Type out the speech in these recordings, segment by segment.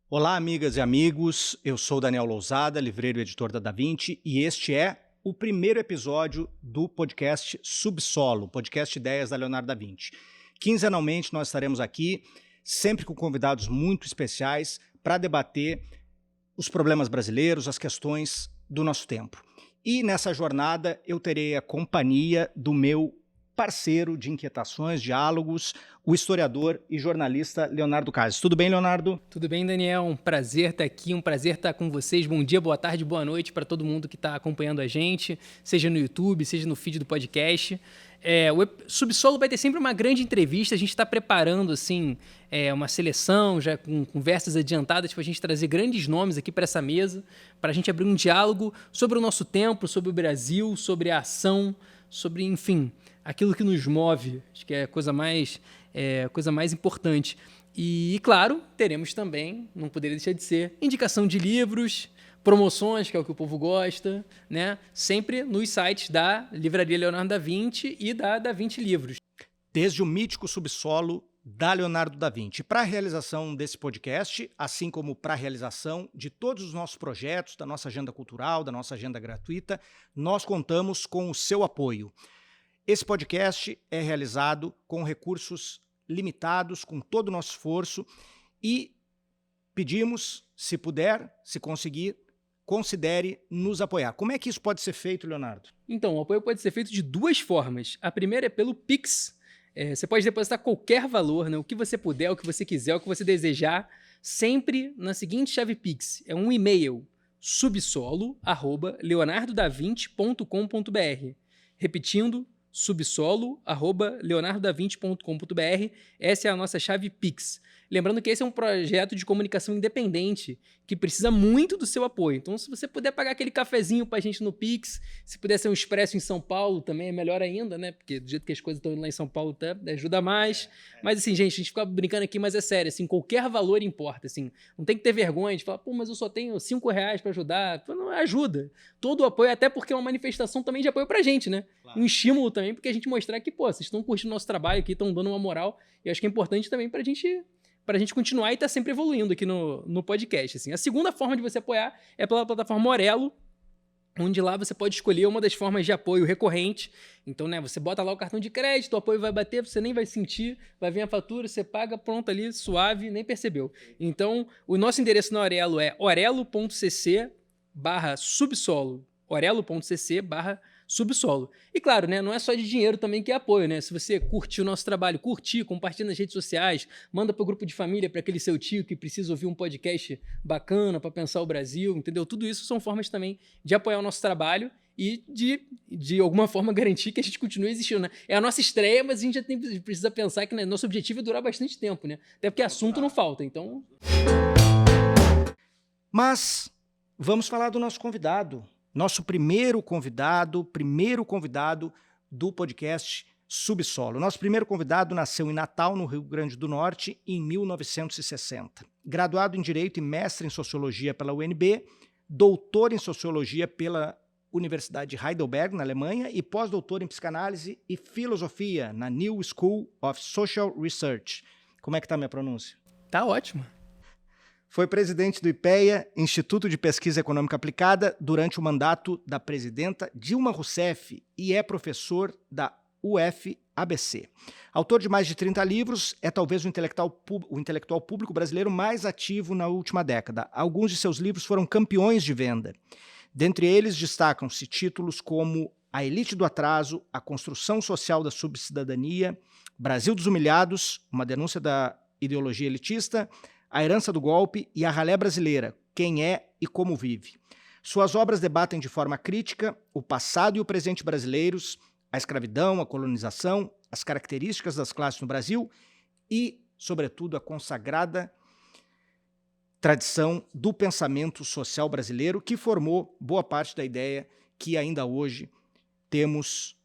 Olá, amigas e amigos, eu sou Daniel Lousada, livreiro e editor da Da Vinci, e este é o primeiro episódio do podcast Subsolo, podcast Ideias da Leonardo da Vinci. Quinzenalmente nós estaremos aqui, sempre com convidados muito especiais, para debater os problemas brasileiros, as questões do nosso tempo. E nessa jornada eu terei a companhia do meu parceiro de inquietações, diálogos, o historiador e jornalista Leonardo Cases. Tudo bem, Leonardo? Tudo bem, Daniel? Um prazer estar aqui, um prazer estar com vocês. Bom dia, boa tarde, boa noite para todo mundo que está acompanhando a gente, seja no YouTube, seja no feed do podcast. O Subsolo vai ter sempre uma grande entrevista, a gente está preparando assim, uma seleção, já com conversas adiantadas, para a gente trazer grandes nomes aqui para essa mesa, para a gente abrir um diálogo sobre o nosso tempo, sobre o Brasil, sobre a ação, sobre, enfim, aquilo que nos move, acho que é a coisa mais importante. E, claro, teremos também, não poderia deixar de ser, indicação de livros, promoções, que é o que o povo gosta, né? Sempre nos sites da Livraria Leonardo da Vinci e da Da Vinci Livros. Desde o mítico Subsolo da Leonardo da Vinci. Para a realização desse podcast, assim como para a realização de todos os nossos projetos, da nossa agenda cultural, da nossa agenda gratuita, nós contamos com o seu apoio. Esse podcast é realizado com recursos limitados, com todo o nosso esforço, e pedimos, se puder, se conseguir, considere nos apoiar. Como é que isso pode ser feito, Leonardo? Então, o apoio pode ser feito de duas formas. A primeira é pelo Pix. Você pode depositar qualquer valor, né? O que você puder, o que você quiser, o que você desejar, sempre na seguinte chave Pix. É um e-mail, subsolo@leonardodavinci.com.br. Repetindo, subsolo@leonardodavinci.com.br. Essa é a nossa chave Pix. Lembrando que esse é um projeto de comunicação independente que precisa muito do seu apoio. Então, se você puder pagar aquele cafezinho pra gente no Pix, se puder ser um expresso em São Paulo, também é melhor ainda, né? Porque do jeito que as coisas estão indo lá em São Paulo, ajuda mais. Mas assim, gente, a gente fica brincando aqui, mas é sério, assim, qualquer valor importa, assim. Não tem que ter vergonha de falar, mas eu só tenho R$5 pra ajudar. Não, ajuda. Todo o apoio, até porque é uma manifestação também de apoio pra gente, né? Claro. Um estímulo também, porque a gente mostrar que, vocês estão curtindo o nosso trabalho aqui, estão dando uma moral. E acho que é importante também pra gente continuar e estar sempre evoluindo aqui no podcast. Assim. A segunda forma de você apoiar é pela plataforma Orelo, onde lá você pode escolher uma das formas de apoio recorrente. Então, né, você bota lá o cartão de crédito, o apoio vai bater, você nem vai sentir, vai vir a fatura, você paga, pronto ali, suave, nem percebeu. Então, o nosso endereço na Orelo é orelo.cc/subsolo. orelo.cc/subsolo. E claro, né, não é só de dinheiro também que é apoio, né? Se você curtir o nosso trabalho, compartilha nas redes sociais, manda para o grupo de família, para aquele seu tio que precisa ouvir um podcast bacana para pensar o Brasil, entendeu? Tudo isso são formas também de apoiar o nosso trabalho e de alguma forma garantir que a gente continue existindo, né? É a nossa estreia, mas a gente já precisa pensar que, né, nosso objetivo é durar bastante tempo, né? Até porque assunto não falta, então... Mas vamos falar do nosso convidado. Nosso primeiro convidado do podcast Subsolo. Nosso primeiro convidado nasceu em Natal, no Rio Grande do Norte, em 1960. Graduado em Direito e mestre em Sociologia pela UNB, doutor em Sociologia pela Universidade de Heidelberg, na Alemanha, e pós-doutor em Psicanálise e Filosofia na New School of Social Research. Como é que tá a minha pronúncia? Tá ótimo. Foi presidente do IPEA, Instituto de Pesquisa Econômica Aplicada, durante o mandato da presidenta Dilma Rousseff e é professor da UFABC. Autor de mais de 30 livros, é talvez o intelectual público brasileiro mais ativo na última década. Alguns de seus livros foram campeões de venda. Dentre eles destacam-se títulos como A Elite do Atraso, A Construção Social da Subcidadania, Brasil dos Humilhados, uma denúncia da ideologia elitista, A Herança do Golpe e A Ralé Brasileira, Quem é e Como Vive. Suas obras debatem de forma crítica o passado e o presente brasileiros, a escravidão, a colonização, as características das classes no Brasil e, sobretudo, a consagrada tradição do pensamento social brasileiro que formou boa parte da ideia que ainda hoje temos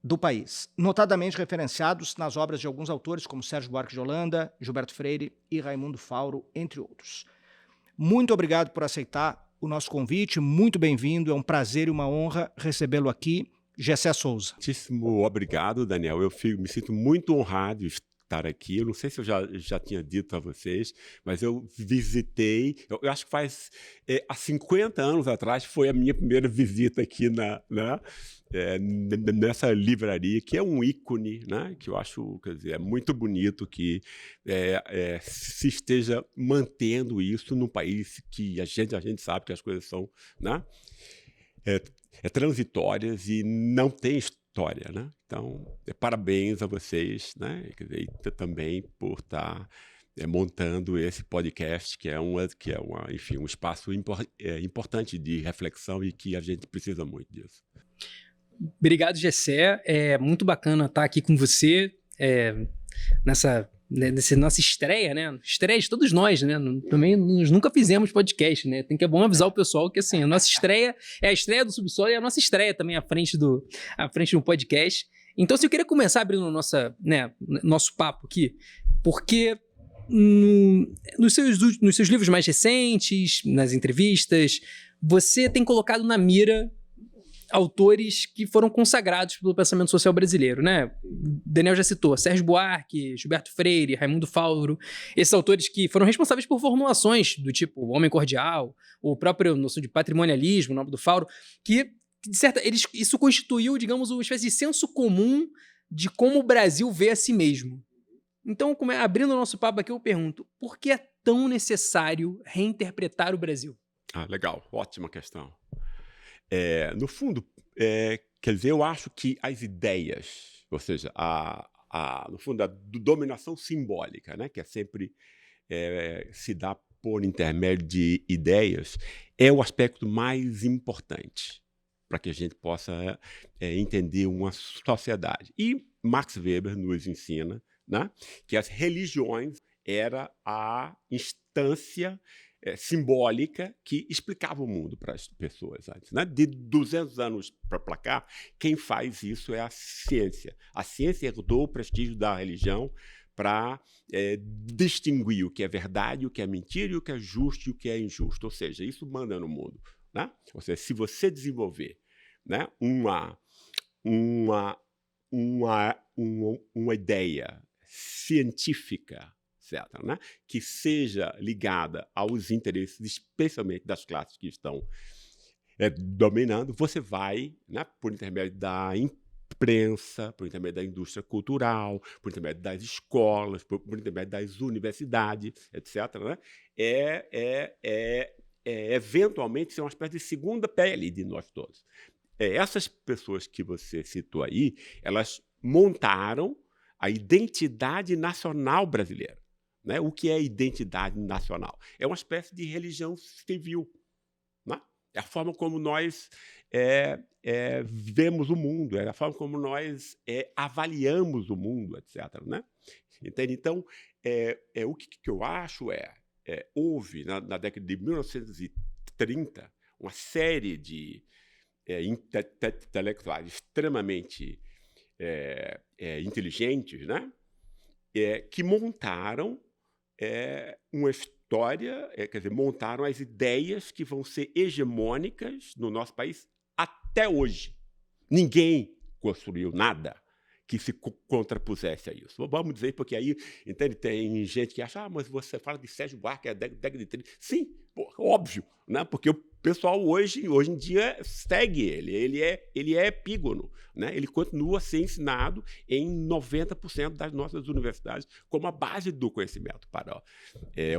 do país, notadamente referenciados nas obras de alguns autores como Sérgio Buarque de Holanda, Gilberto Freire e Raimundo Fauro, entre outros. Muito obrigado por aceitar o nosso convite, muito bem-vindo, é um prazer e uma honra recebê-lo aqui, Gessé Souza. Muitíssimo obrigado, Daniel. Me sinto muito honrado de estar aqui. Eu não sei se eu já tinha dito a vocês, mas eu visitei, eu acho que faz há 50 anos atrás, foi a minha primeira visita aqui nessa livraria, que é um ícone, né? Que eu acho, quer dizer, é muito bonito que se esteja mantendo isso num país que a gente sabe que as coisas são, né? Transitórias e não tem história, né? Então, parabéns a vocês, né? Quer dizer, também por estar montando esse podcast, que é enfim, um espaço importante de reflexão e que a gente precisa muito disso. Obrigado, Gessé. É muito bacana estar aqui com você nessa nossa estreia, né? Estreia de todos nós, né? Também nós nunca fizemos podcast, né? É bom avisar o pessoal que, assim, a nossa estreia é a estreia do Subsolo e a nossa estreia também à frente do podcast. Então, se eu queria começar abrindo nosso papo aqui, porque nos seus livros mais recentes, nas entrevistas, você tem colocado na mira autores que foram consagrados pelo pensamento social brasileiro, né? Daniel já citou Sérgio Buarque, Gilberto Freire, Raimundo Fauro, esses autores que foram responsáveis por formulações do tipo o Homem Cordial, o próprio noção de patrimonialismo, o nome do Fauro, que isso constituiu, digamos, uma espécie de senso comum de como o Brasil vê a si mesmo. Então, abrindo o nosso papo aqui, eu pergunto, por que é tão necessário reinterpretar o Brasil? Legal, ótima questão. No fundo, quer dizer, eu acho que as ideias, ou seja, no fundo, a dominação simbólica, né, que sempre se dá por intermédio de ideias, é o aspecto mais importante para que a gente possa entender uma sociedade. E Max Weber nos ensina, né, que as religiões era a instância simbólica que explicava o mundo para as pessoas antes, né? De 200 anos para cá, quem faz isso é a ciência. A ciência herdou o prestígio da religião para distinguir o que é verdade, o que é mentira, e o que é justo e o que é injusto. Ou seja, isso manda no mundo, né? Ou seja, se você desenvolver, né, uma ideia científica, certo, né, que seja ligada aos interesses, especialmente das classes que estão dominando, você vai, né, por intermédio da imprensa, por intermédio da indústria cultural, por intermédio das escolas, por intermédio das universidades, etc., né, eventualmente ser uma espécie de segunda pele de nós todos. Essas pessoas que você citou aí, elas montaram a identidade nacional brasileira. Né? O que é identidade nacional? É uma espécie de religião civil. Né? É a forma como nós vemos o mundo, é a forma como nós avaliamos o mundo, etc. Né? Entende? Então, o que eu acho houve, na década de 1930, uma série de intelectuais extremamente inteligentes, né? Que montaram uma história, quer dizer, montaram as ideias que vão ser hegemônicas no nosso país até hoje. Ninguém construiu nada que se contrapusesse a isso. Vamos dizer, porque aí, entende, tem gente que acha, mas você fala de Sérgio Buarque, é década de 30. Sim, óbvio, né? Porque o pessoal hoje em dia segue ele é epígono, né? Ele continua a ser ensinado em 90% das nossas universidades como a base do conhecimento para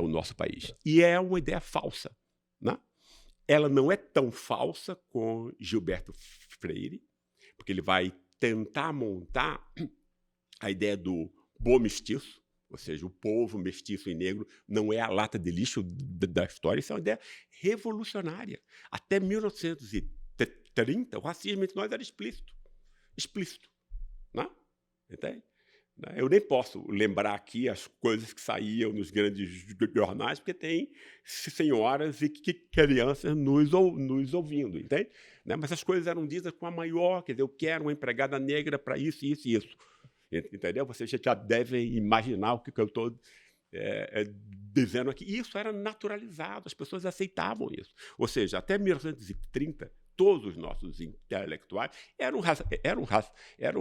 o nosso país. E é uma ideia falsa, né? Ela não é tão falsa com Gilberto Freire, porque ele vai tentar montar a ideia do bom mestiço, ou seja, o povo mestiço e negro não é a lata de lixo da história, isso é uma ideia revolucionária. Até 1930, o racismo entre nós era explícito. Né? Entende? Eu nem posso lembrar aqui as coisas que saíam nos grandes jornais, porque tem senhoras e crianças nos ouvindo, entende? Mas as coisas eram ditas com a maior, quer dizer, eu quero uma empregada negra para isso, isso e isso. Entendeu? Vocês já devem imaginar o que eu estou dizendo que isso era naturalizado, as pessoas aceitavam isso. Ou seja, até 1930, todos os nossos intelectuais eram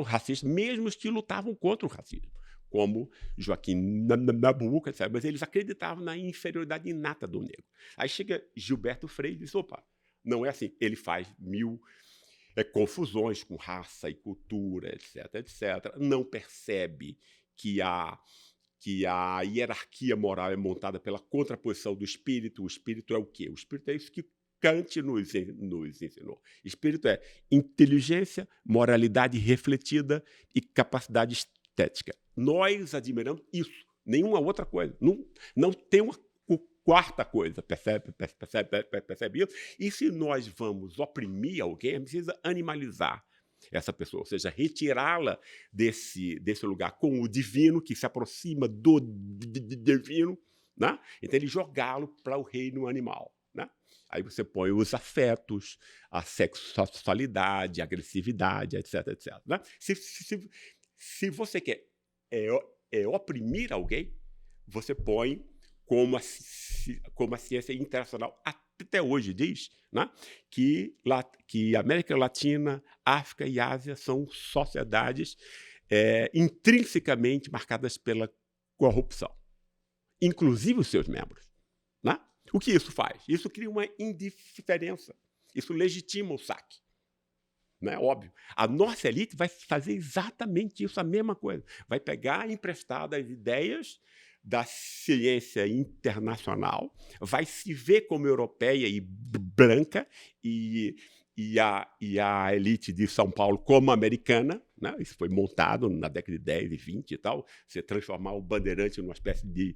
racistas, mesmo os que lutavam contra o racismo, como Joaquim Nabuco, etc. Mas eles acreditavam na inferioridade inata do negro. Aí chega Gilberto Freire e diz, opa, não é assim. Ele faz mil confusões com raça e cultura, etc., etc. Não percebe que a hierarquia moral é montada pela contraposição do espírito. O espírito é o quê? O espírito é isso que Kant nos ensinou. Espírito é inteligência, moralidade refletida e capacidade estética. Nós admiramos isso, nenhuma outra coisa. Não tem uma quarta coisa, percebe isso? E se nós vamos oprimir alguém, precisa animalizar essa pessoa, ou seja, retirá-la desse lugar com o divino, que se aproxima do divino, né? Então ele jogá-lo para o reino animal. Né? Aí você põe os afetos, a sexualidade, a agressividade, etc., etc. Né? Se você quer oprimir alguém, você põe como a ciência internacional até hoje diz, né, que América Latina, África e Ásia são sociedades intrinsecamente marcadas pela corrupção, inclusive os seus membros. Né? O que isso faz? Isso cria uma indiferença, isso legitima o saque. Né? Óbvio. A nossa elite vai fazer exatamente isso, a mesma coisa. Vai pegar emprestadas as ideias da ciência internacional, vai se ver como europeia e branca, e a elite de São Paulo como americana. Né? Isso foi montado na década de 10 e 20 e tal, você transformar o Bandeirante numa espécie de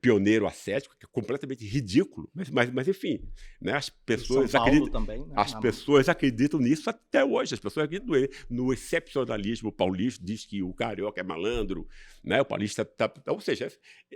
pioneiro ascético, que é completamente ridículo, mas enfim, né? As pessoas acreditam também, né? As pessoas acreditam nisso até hoje. As pessoas acreditam no excepcionalismo paulista, diz que o carioca é malandro, né? O paulista ou seja,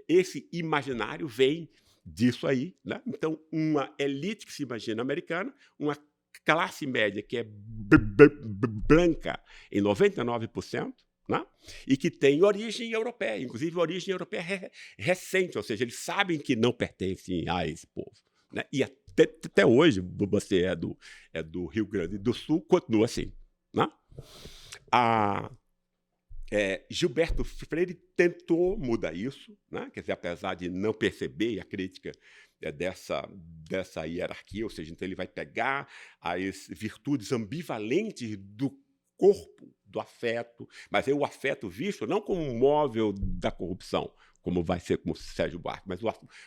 esse imaginário vem disso aí, né? Então, uma elite que se imagina americana, uma classe média que é branca em 99%, né? E que tem origem europeia, inclusive origem europeia recente, ou seja, eles sabem que não pertencem a esse povo. Né? E até hoje, você é do Rio Grande do Sul, continua assim. Né? Gilberto Freire tentou mudar isso, né? Quer dizer, apesar de não perceber a crítica dessa hierarquia, ou seja, então ele vai pegar as virtudes ambivalentes do corpo, do afeto, mas é o afeto visto não como um móvel da corrupção, como vai ser com o Sérgio Buarque, mas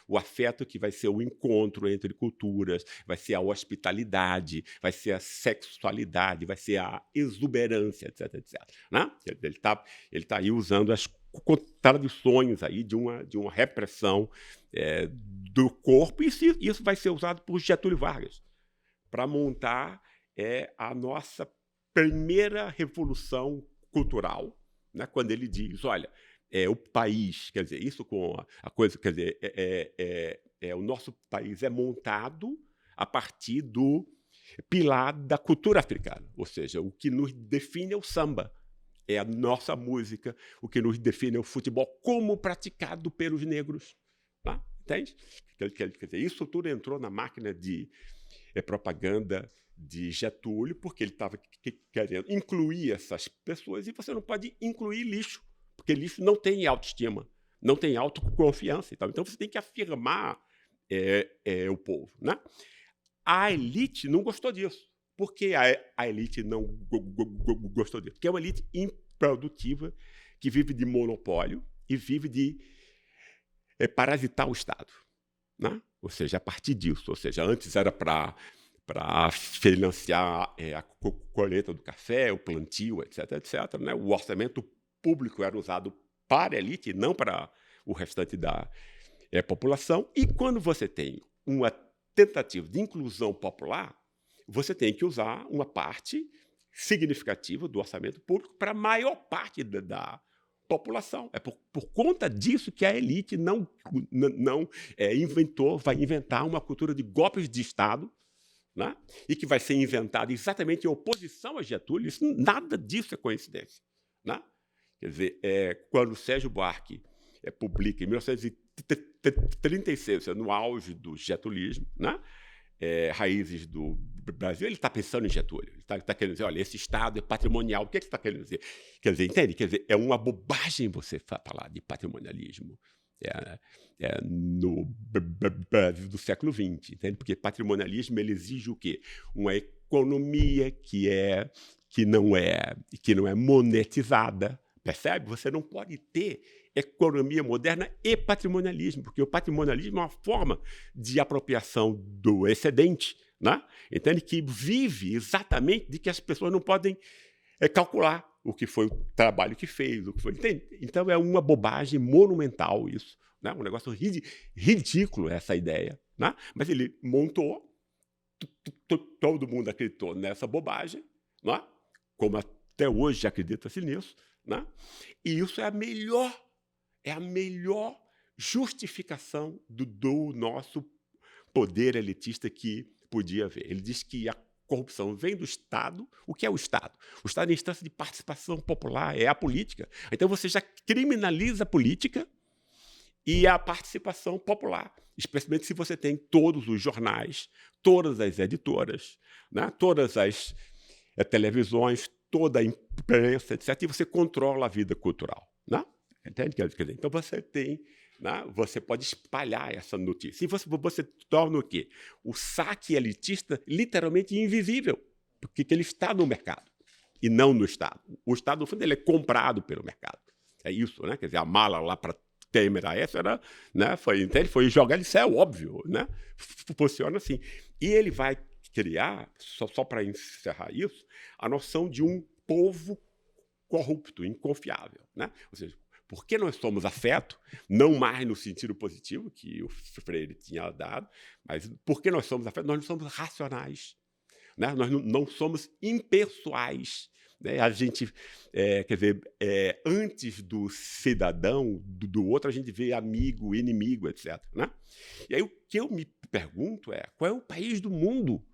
o afeto que vai ser o encontro entre culturas, vai ser a hospitalidade, vai ser a sexualidade, vai ser a exuberância, etc., etc. Né? Ele tá aí usando as contradições aí de uma repressão do corpo, e isso vai ser usado por Getúlio Vargas para montar a nossa primeira revolução cultural, né? Quando ele diz, olha, o país, quer dizer, isso com a coisa, quer dizer, o nosso país é montado a partir do pilar da cultura africana, ou seja, o que nos define é o samba, é a nossa música, o que nos define é o futebol como praticado pelos negros. Tá? Entende? Quer dizer, isso tudo entrou na máquina de propaganda de Getúlio, porque ele estava querendo incluir essas pessoas, e você não pode incluir lixo, porque lixo não tem autoestima, não tem autoconfiança e tal. Então você tem que afirmar o povo. Né? A elite não gostou disso. Por que a elite não gostou disso? Porque é uma elite improdutiva que vive de monopólio e vive de parasitar o Estado. Né? Ou seja, a partir disso. Ou seja, antes era para financiar a colheita do café, o plantio, etc., etc. Né? O orçamento público era usado para a elite, não para o restante da população. E quando você tem uma tentativa de inclusão popular, você tem que usar uma parte significativa do orçamento público para a maior parte da população. É por conta disso que a elite não vai inventar uma cultura de golpes de Estado, né? E que vai ser inventada exatamente em oposição a Getúlio. Nada disso é coincidência. Né? Quer dizer, quando Sérgio Buarque publica, em 1930, 36, no auge do getulismo, né? Raízes do Brasil, ele está pensando em Getúlio. Ele está querendo dizer, olha, esse Estado é patrimonial. O que você está querendo dizer? Quer dizer, entende? Quer dizer, é uma bobagem você falar de patrimonialismo no Brasil do século XX, entende? Porque patrimonialismo ele exige o quê? Uma economia que não é monetizada, percebe? Você não pode ter economia moderna e patrimonialismo, porque o patrimonialismo é uma forma de apropriação do excedente, né? Entende? Que vive exatamente de que as pessoas não podem calcular o que foi o trabalho que fez, o que foi, entende? Então é uma bobagem monumental isso, né? Um negócio ridículo essa ideia, né? Mas ele montou, todo mundo acreditou nessa bobagem, né? Como até hoje acredita-se nisso, né? E isso é a melhor justificação do nosso poder elitista que podia haver. Ele diz que a corrupção vem do Estado. O que é o Estado? O Estado é a instância de participação popular, é a política. Então você já criminaliza a política e a participação popular, especialmente se você tem todos os jornais, todas as editoras, né? Todas as televisões, toda a imprensa, etc. E você controla a vida cultural, né? Entende? Quer dizer, então você tem, né? Você pode espalhar essa notícia. E você torna o quê? O saque elitista literalmente invisível, porque ele está no mercado e não no Estado. O Estado, no fundo, ele é comprado pelo mercado. É isso, né? Quer dizer, a mala lá para Temer a essa era, né? Foi jogar de céu, óbvio, né? Funciona assim. E ele vai criar, só para encerrar isso, a noção de um povo corrupto, inconfiável, né? Ou seja, porque nós somos afeto, não mais no sentido positivo que o Freire tinha dado, mas porque nós somos afeto, nós não somos racionais, né? Nós não somos impessoais, né? A gente, quer dizer, antes do cidadão, do outro, a gente vê amigo, inimigo, etc., né? E aí o que eu me pergunto é, qual é o país do mundo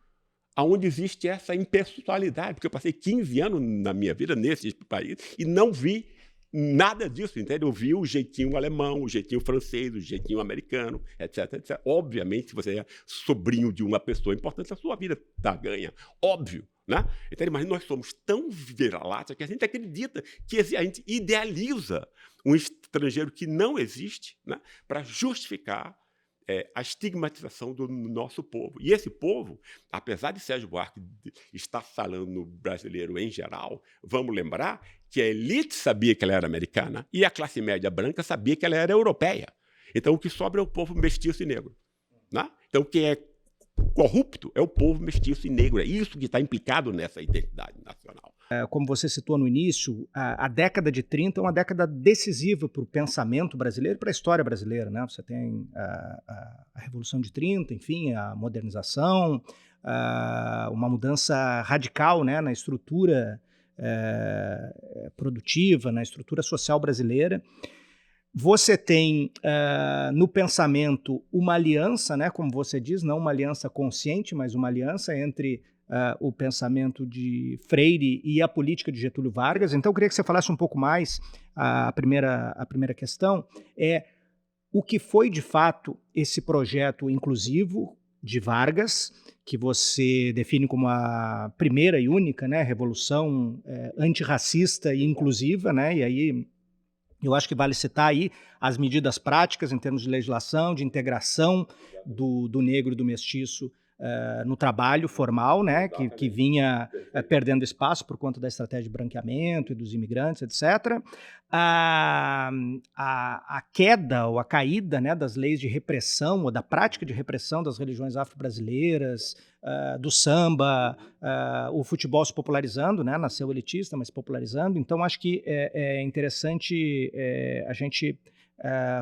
onde existe essa impessoalidade? Porque eu passei 15 anos na minha vida nesse país e não vi nada disso, entende? Eu vi o jeitinho alemão, o jeitinho francês, o jeitinho americano, etc, etc. Obviamente, se você é sobrinho de uma pessoa importante, a sua vida está ganha. Óbvio, né? Entende? Mas nós somos tão vira-lata que a gente acredita que a gente idealiza um estrangeiro que não existe, né? Para justificar a estigmatização do nosso povo. E esse povo, apesar de Sérgio Buarque estar falando no brasileiro em geral, vamos lembrar que a elite sabia que ela era americana e a classe média branca sabia que ela era europeia. Então, o que sobra é o povo mestiço e negro, né? Então, quem é corrupto é o povo mestiço e negro. É isso que está implicado nessa identidade nacional. Como você citou no início, a década de 30 é uma década decisiva para o pensamento brasileiro e para a história brasileira, né? Você tem a Revolução de 30, enfim, a modernização, uma mudança radical, né, na estrutura produtiva, na estrutura social brasileira. Você tem no pensamento uma aliança, né, como você diz, não uma aliança consciente, mas uma aliança entre o pensamento de Freire e a política de Getúlio Vargas. Então, eu queria que você falasse um pouco mais. A primeira questão é o que foi, de fato, esse projeto inclusivo de Vargas, que você define como a primeira e única, né, revolução antirracista e inclusiva, né, e aí eu acho que vale citar aí as medidas práticas em termos de legislação, de integração do negro e do mestiço no trabalho formal, né, que vinha perdendo espaço por conta da estratégia de branqueamento e dos imigrantes, etc. A queda ou a caída, né, das leis de repressão ou da prática de repressão das religiões afro-brasileiras, do samba, o futebol se popularizando, né, nasceu elitista, mas se popularizando. Então, acho que é interessante a gente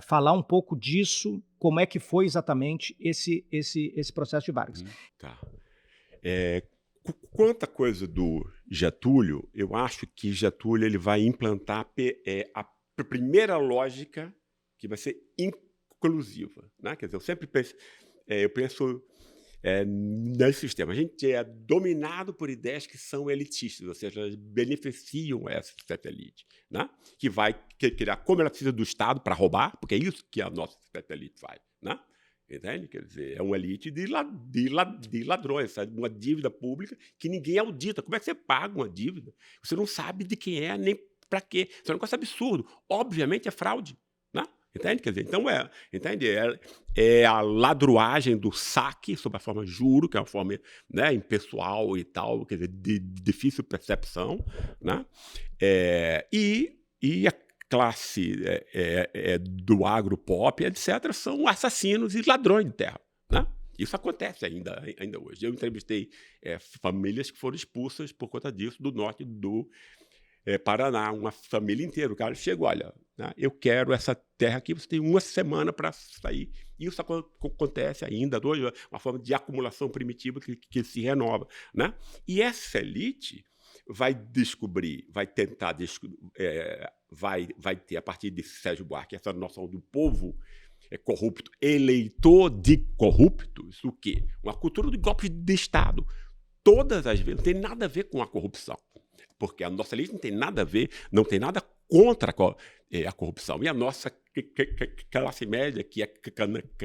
falar um pouco disso, como é que foi exatamente esse processo de Vargas. Tá. Quanto à coisa do Getúlio, eu acho que Getúlio ele vai implantar a primeira lógica que vai ser inclusiva, né? Quer dizer, eu sempre penso nesse sistema. A gente é dominado por ideias que são elitistas, ou seja, elas beneficiam essa elite, né? Que vai criar, como ela precisa do Estado para roubar, porque é isso que a nossa elite faz, né? Entende? Quer dizer, é uma elite de ladrões, sabe? Uma dívida pública que ninguém audita. Como é que você paga uma dívida? Você não sabe de quem é, nem para quê. Isso é um negócio absurdo. Obviamente é fraude, né? Entende? Quer dizer, então entende? É a ladruagem do saque sob a forma de juro, que é uma forma, né, impessoal e tal, quer dizer, de difícil percepção, né? E a classe do agropop, etc., são assassinos e ladrões de terra, né? Isso acontece ainda hoje. Eu entrevistei famílias que foram expulsas por conta disso do norte do Paraná, uma família inteira. O cara chegou, olha, né, eu quero essa terra aqui, você tem uma semana para sair. Isso acontece ainda hoje, uma forma de acumulação primitiva que se renova, né? E essa elite vai descobrir, vai tentar vai ter, a partir de Sérgio Buarque, essa noção do povo corrupto, eleitor de corruptos, o quê? Uma cultura de golpes de Estado. Todas as vezes, não tem nada a ver com a corrupção, porque a nossa elite não tem nada a ver, não tem nada contra a corrupção. E a nossa classe média, que é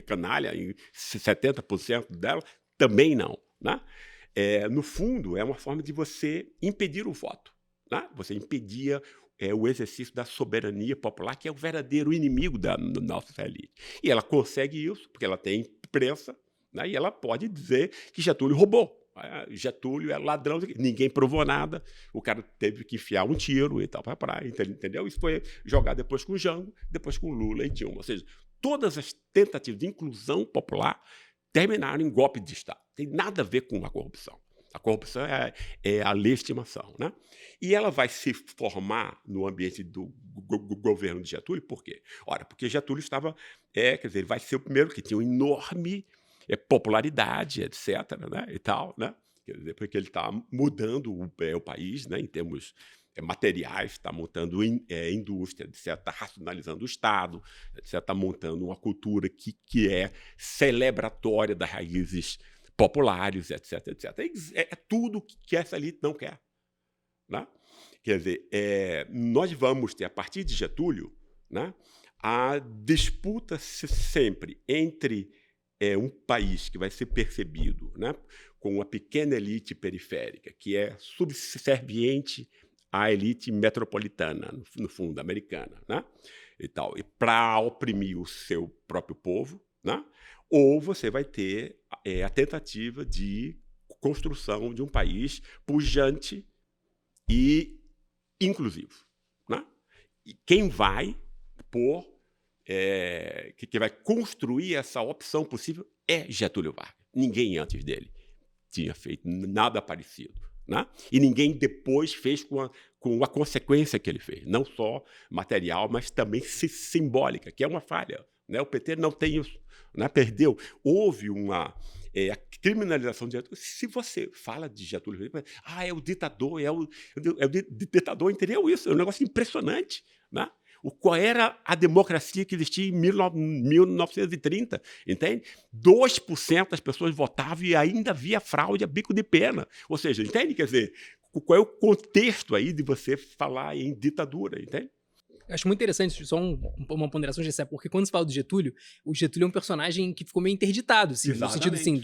canalha, em 70% dela, também não, né? No fundo, é uma forma de você impedir o voto, né? Você impedia o exercício da soberania popular, que é o verdadeiro inimigo da nossa elite. E ela consegue isso porque ela tem imprensa, né? E ela pode dizer que Getúlio roubou. Getúlio é ladrão, ninguém provou nada, o cara teve que enfiar um tiro e tal para praia, entendeu? Isso foi jogado depois com Jango, depois com Lula e Dilma. Ou seja, todas as tentativas de inclusão popular terminaram em golpe de Estado. Tem nada a ver com a corrupção. A corrupção é a legitimação, né? E ela vai se formar no ambiente do governo de Getúlio, por quê? Ora, porque Getúlio estava, quer dizer, ele vai ser o primeiro que tinha uma enorme popularidade, etc., né? E tal, né? Quer dizer, porque ele está mudando o país, né? Em termos materiais, está montando indústria, etc., está racionalizando o Estado, etc., está montando uma cultura que é celebratória das raízes populares, etc., etc. É tudo que essa elite não quer, né? Quer dizer, nós vamos ter, a partir de Getúlio, né, a disputa sempre entre um país que vai ser percebido, né, com uma pequena elite periférica, que é subserviente à elite metropolitana, no fundo, americana, né, e tal, e para oprimir o seu próprio povo, né, ou você vai ter a tentativa de construção de um país pujante e inclusivo, né? E quem vai que vai construir essa opção possível é Getúlio Vargas. Ninguém antes dele tinha feito nada parecido, né? E ninguém depois fez com a consequência que ele fez, não só material, mas também simbólica, que é uma falha, né? O PT não tem isso, né? Perdeu. Houve a criminalização de Getúlio. Se você fala de Getúlio, é o ditador, é o ditador, entendeu isso? É um negócio impressionante, né? Qual era a democracia que existia em 1930, entende? 2% das pessoas votavam e ainda havia fraude a bico de pena. Ou seja, entende? Quer dizer, qual é o contexto aí de você falar em ditadura, entende? Eu acho muito interessante, só uma ponderação, Gessé, porque quando se fala do Getúlio, o Getúlio é um personagem que ficou meio interditado, assim, no sentido assim,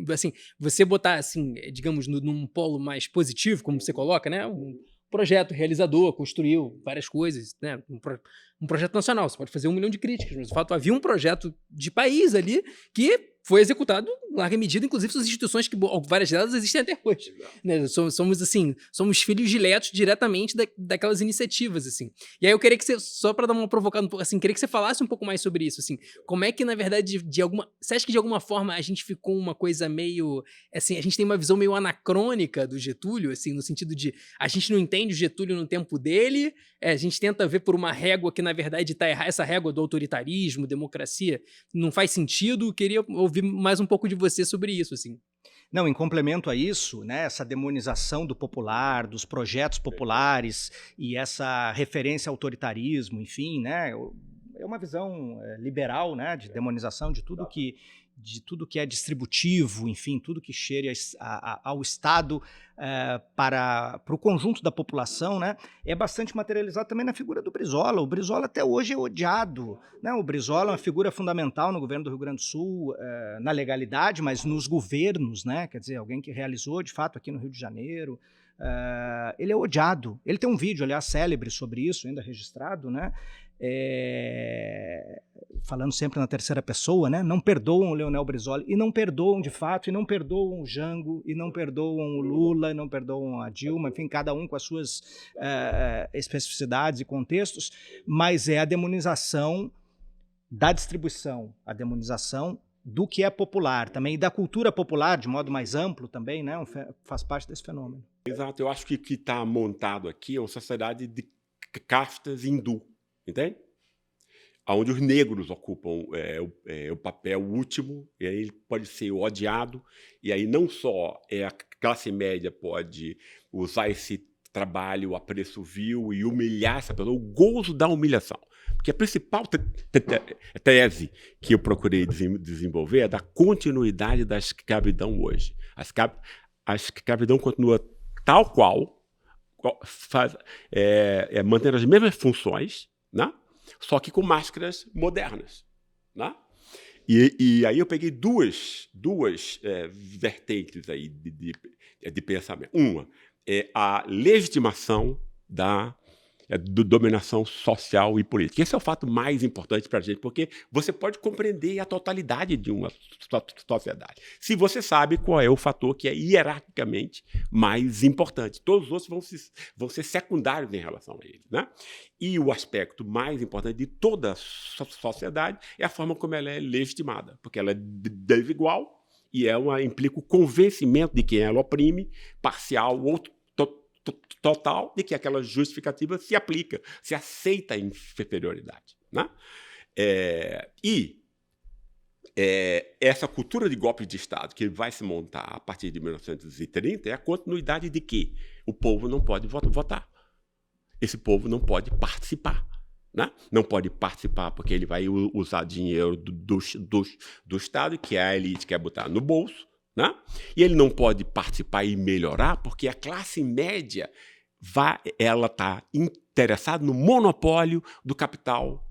assim, você botar, assim, digamos, num polo mais positivo, como você coloca, né, um projeto realizador, construiu várias coisas, né, um projeto nacional, você pode fazer 1 milhão de críticas, mas de fato havia um projeto de país ali que foi executado em larga medida, inclusive suas instituições, que várias delas existem até hoje. Né? Somos filhos diletos diretamente daquelas iniciativas, assim. E aí eu queria que você, só para dar uma provocada, assim, queria que você falasse um pouco mais sobre isso, assim. Como é que, na verdade, você acha que de alguma forma a gente ficou uma coisa meio, assim, a gente tem uma visão meio anacrônica do Getúlio, assim, no sentido de a gente não entende o Getúlio no tempo dele, a gente tenta ver por uma régua que, na verdade, tá errada, essa régua do autoritarismo, democracia, não faz sentido. Queria ouvir mais um pouco de você sobre isso, assim. Não, em complemento a isso, né, essa demonização do popular, dos projetos populares e essa referência ao autoritarismo, enfim, né, é uma visão liberal, né, de demonização de tudo de tudo que é distributivo, enfim, tudo que cheire ao Estado para o conjunto da população, né, é bastante materializado também na figura do Brizola. O Brizola até hoje é odiado, né? O Brizola é uma figura fundamental no governo do Rio Grande do Sul, na legalidade, mas nos governos, né? Quer dizer, alguém que realizou de fato aqui no Rio de Janeiro. Ele é odiado. Ele tem um vídeo, aliás, célebre sobre isso, ainda registrado, né? Falando sempre na terceira pessoa, né? Não perdoam o Leonel Brizola, e não perdoam de fato, e não perdoam o Jango, e não perdoam o Lula, e não perdoam a Dilma, enfim, cada um com as suas especificidades e contextos, mas é a demonização da distribuição, a demonização do que é popular também, e da cultura popular de modo mais amplo também, né? Faz parte desse fenômeno. Exato, eu acho que o que está montado aqui é uma sociedade de castas hindu, entende? Onde os negros ocupam o papel último, e aí ele pode ser odiado, e aí não só a classe média pode usar esse trabalho a preço vil e humilhar essa pessoa, o gozo da humilhação. Porque a principal tese que eu procurei desenvolver é da continuidade da escravidão hoje. A escravidão continua tal qual, mantendo as mesmas funções, né? Só que com máscaras modernas, né? E aí eu peguei duas vertentes aí de pensamento. Uma é a legitimação da dominação social e política. Esse é o fato mais importante para a gente, porque você pode compreender a totalidade de uma sociedade se você sabe qual é o fator que é hierarquicamente mais importante. Todos os outros vão ser secundários em relação a ele, né? E o aspecto mais importante de toda a sociedade é a forma como ela é legitimada, porque ela é desigual e implica o convencimento de quem ela oprime, parcial ou total, de que aquela justificativa se aplica, se aceita a inferioridade, né? Essa cultura de golpe de Estado que vai se montar a partir de 1930 é a continuidade de que o povo não pode votar. Esse povo não pode participar, né? Não pode participar porque ele vai usar dinheiro do Estado, que a elite quer botar no bolso, né? E ele não pode participar e melhorar porque a classe média ela está interessada no monopólio do capital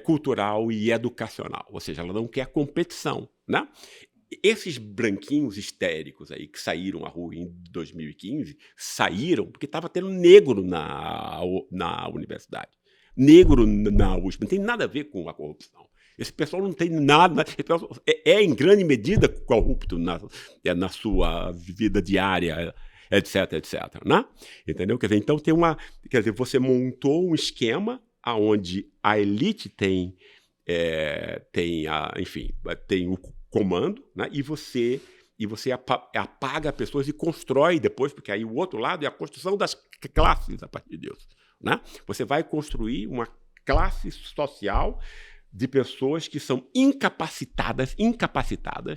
cultural e educacional, ou seja, ela não quer competição, né? Esses branquinhos histéricos aí que saíram à rua em 2015 saíram porque estava tendo negro na universidade, negro na USP. Não tem nada a ver com a corrupção. Esse pessoal não tem nada, em grande medida corrupto na sua vida diária, etc, né? Entendeu? Quer dizer, então você montou um esquema onde a elite tem o comando, né? E você apaga pessoas e constrói depois, porque aí o outro lado é a construção das classes a partir disso, né? Você vai construir uma classe social de pessoas que são incapacitadas,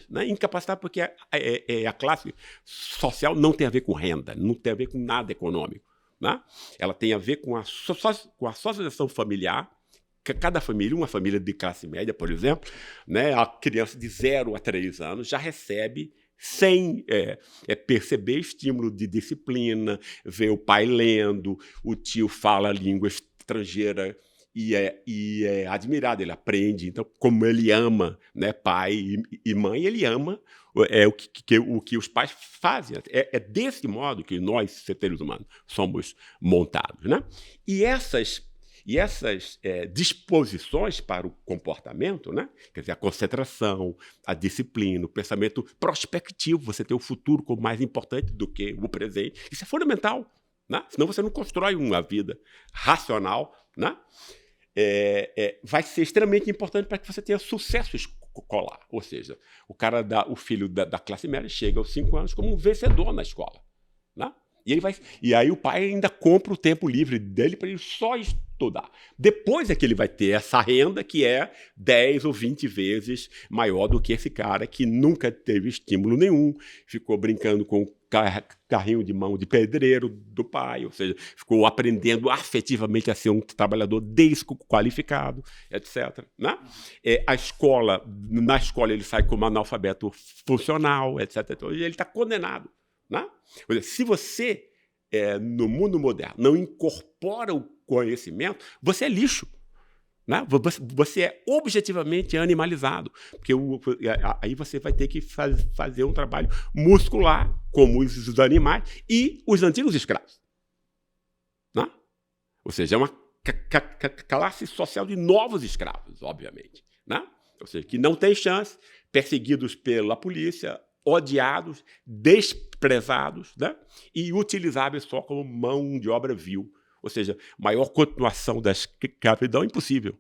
né? Incapacitadas porque a classe social não tem a ver com renda, não tem a ver com nada econômico, né? Ela tem a ver com a socialização familiar. Cada família, uma família de classe média, por exemplo, né? A criança de 0 a 3 anos já recebe, sem perceber, estímulo de disciplina, ver o pai lendo, o tio fala língua estrangeira, e é admirado, ele aprende. Então, como ele ama, né, pai e mãe, ele ama o que os pais fazem. É desse modo que nós, seres humanos, somos montados, né? E essas disposições para o comportamento, né? Quer dizer, a concentração, a disciplina, o pensamento prospectivo, você ter o futuro como mais importante do que o presente, isso é fundamental, né? Senão você não constrói uma vida racional, né? Vai ser extremamente importante para que você tenha sucesso escolar. Ou seja, o filho da classe média chega aos 5 anos como um vencedor na escola, né? E aí o pai ainda compra o tempo livre dele para ele só estudar. Depois é que ele vai ter essa renda que é 10 ou 20 vezes maior do que esse cara que nunca teve estímulo nenhum, ficou brincando com o carrinho de mão de pedreiro do pai, ou seja, ficou aprendendo afetivamente a ser um trabalhador desqualificado, etc. Né? Na escola ele sai como analfabeto funcional, etc. Então, ele está condenado. Né? Se você, no mundo moderno, não incorpora o conhecimento, você é lixo. Né? Você é objetivamente animalizado, porque aí você vai ter que fazer um trabalho muscular, como os animais e os antigos escravos. Né? Ou seja, é uma classe social de novos escravos, obviamente. Né? Ou seja, que não tem chance, perseguidos pela polícia, odiados, desprezados, né? E utilizáveis só como mão de obra vil. Ou seja, maior continuação da escravidão é impossível.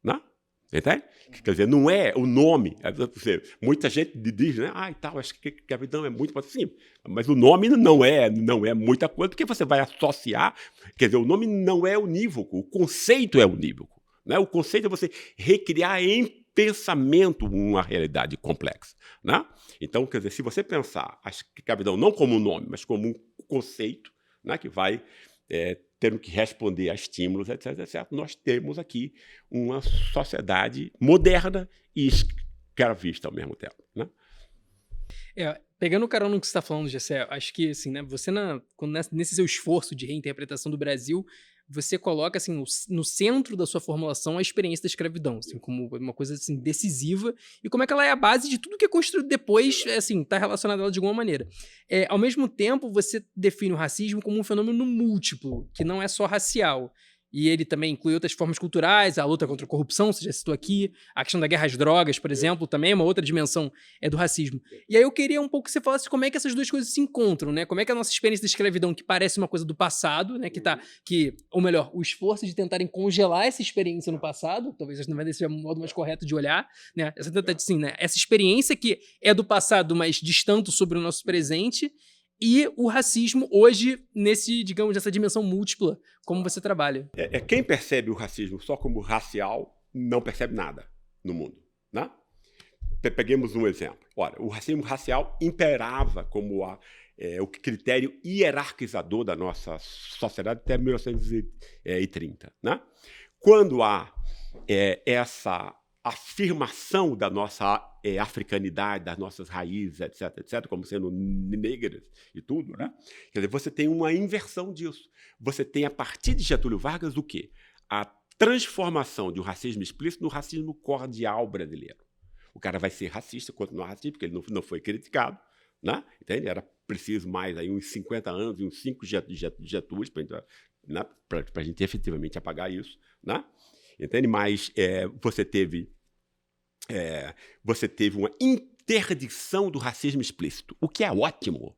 Né? Entende? Quer dizer, não é o nome. Muita gente diz, né? E tal, a escravidão é muito sim, mas o nome não é muita coisa, porque você vai associar. Quer dizer, o nome não é unívoco, o conceito é unívoco. Né? O conceito é você recriar em pensamento uma realidade complexa. Né? Então, quer dizer, se você pensar a escravidão não como um nome, mas como um conceito, né, que vai tendo que responder a estímulos, etc., etc., nós temos aqui uma sociedade moderna e escravista ao mesmo tempo. Né? Pegando o carona no que você está falando, Gessé, acho que assim, né, você nesse seu esforço de reinterpretação do Brasil, você coloca assim, no centro da sua formulação a experiência da escravidão, assim, como uma coisa assim, decisiva, e como é que ela é a base de tudo que é construído depois, assim, está relacionado a ela de alguma maneira. Ao mesmo tempo, você define o racismo como um fenômeno múltiplo, que não é só racial. E ele também inclui outras formas culturais, a luta contra a corrupção, você já citou aqui, a questão da guerra às drogas, por exemplo, também é uma outra dimensão do racismo. E aí eu queria um pouco que você falasse como é que essas duas coisas se encontram, né? Como é que a nossa experiência da escravidão, que parece uma coisa do passado, né? Ou melhor, o esforço de tentarem congelar essa experiência no passado, talvez não seja o modo mais correto de olhar, né? Assim, né? Essa experiência que é do passado, mas diz tanto sobre o nosso presente, e o racismo hoje, nessa dimensão múltipla, como você trabalha. Quem percebe o racismo só como racial, não percebe nada no mundo. Né? Peguemos um exemplo. Ora, o racismo racial imperava como o critério hierarquizador da nossa sociedade até 1930. Né? Quando há essa afirmação da nossa africanidade, das nossas raízes, etc., como sendo negras e tudo, né? Quer dizer, você tem uma inversão disso. Você tem, a partir de Getúlio Vargas, o quê? A transformação de um racismo explícito no racismo cordial brasileiro. O cara vai ser racista, continuar racista, porque ele não foi criticado, né? Entende? Era preciso mais aí uns 50 anos e uns 5 Getúlios para a gente efetivamente apagar isso, né? Entende? Mas você teve uma interdição do racismo explícito, o que é ótimo.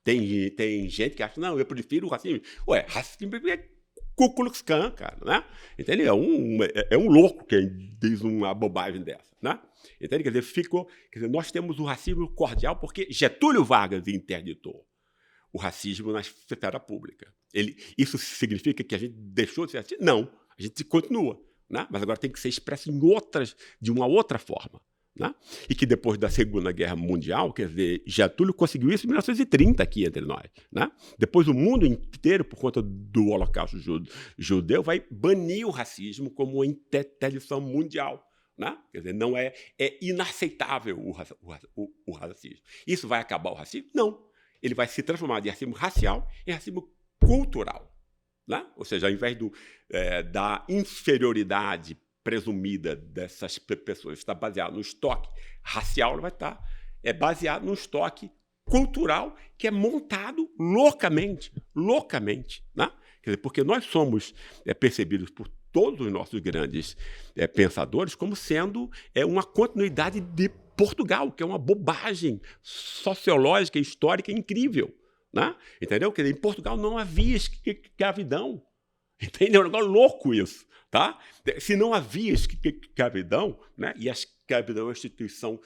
Tem gente que acha, não, eu prefiro o racismo. Racismo é Ku Klux Klan, cara, né? Entende? É um louco quem diz uma bobagem dessa, né? Entende? Quer dizer, nós temos o racismo cordial porque Getúlio Vargas interditou o racismo na esfera pública. Isso significa que a gente deixou de ser racista? Não, a gente continua. Né? Mas agora tem que ser expresso de uma outra forma. Né? E que depois da Segunda Guerra Mundial, quer dizer, Getúlio conseguiu isso em 1930 aqui entre nós. Né? Depois o mundo inteiro, por conta do Holocausto judeu, vai banir o racismo como uma interdição mundial. Né? Quer dizer, não é inaceitável o racismo. Isso vai acabar o racismo? Não. Ele vai se transformar de racismo racial em racismo cultural. Né? Ou seja, ao invés da inferioridade presumida dessas pessoas estar baseada no estoque racial, ela vai estar baseada num estoque cultural que é montado loucamente. Né? Quer dizer, porque nós somos percebidos por todos os nossos grandes pensadores como sendo uma continuidade de Portugal, que é uma bobagem sociológica e histórica incrível. Né? Entendeu? Quer dizer, em Portugal não havia escravidão. Entendeu? É um negócio louco isso. Tá? Se não havia escravidão, né? E a escravidão é uma instituição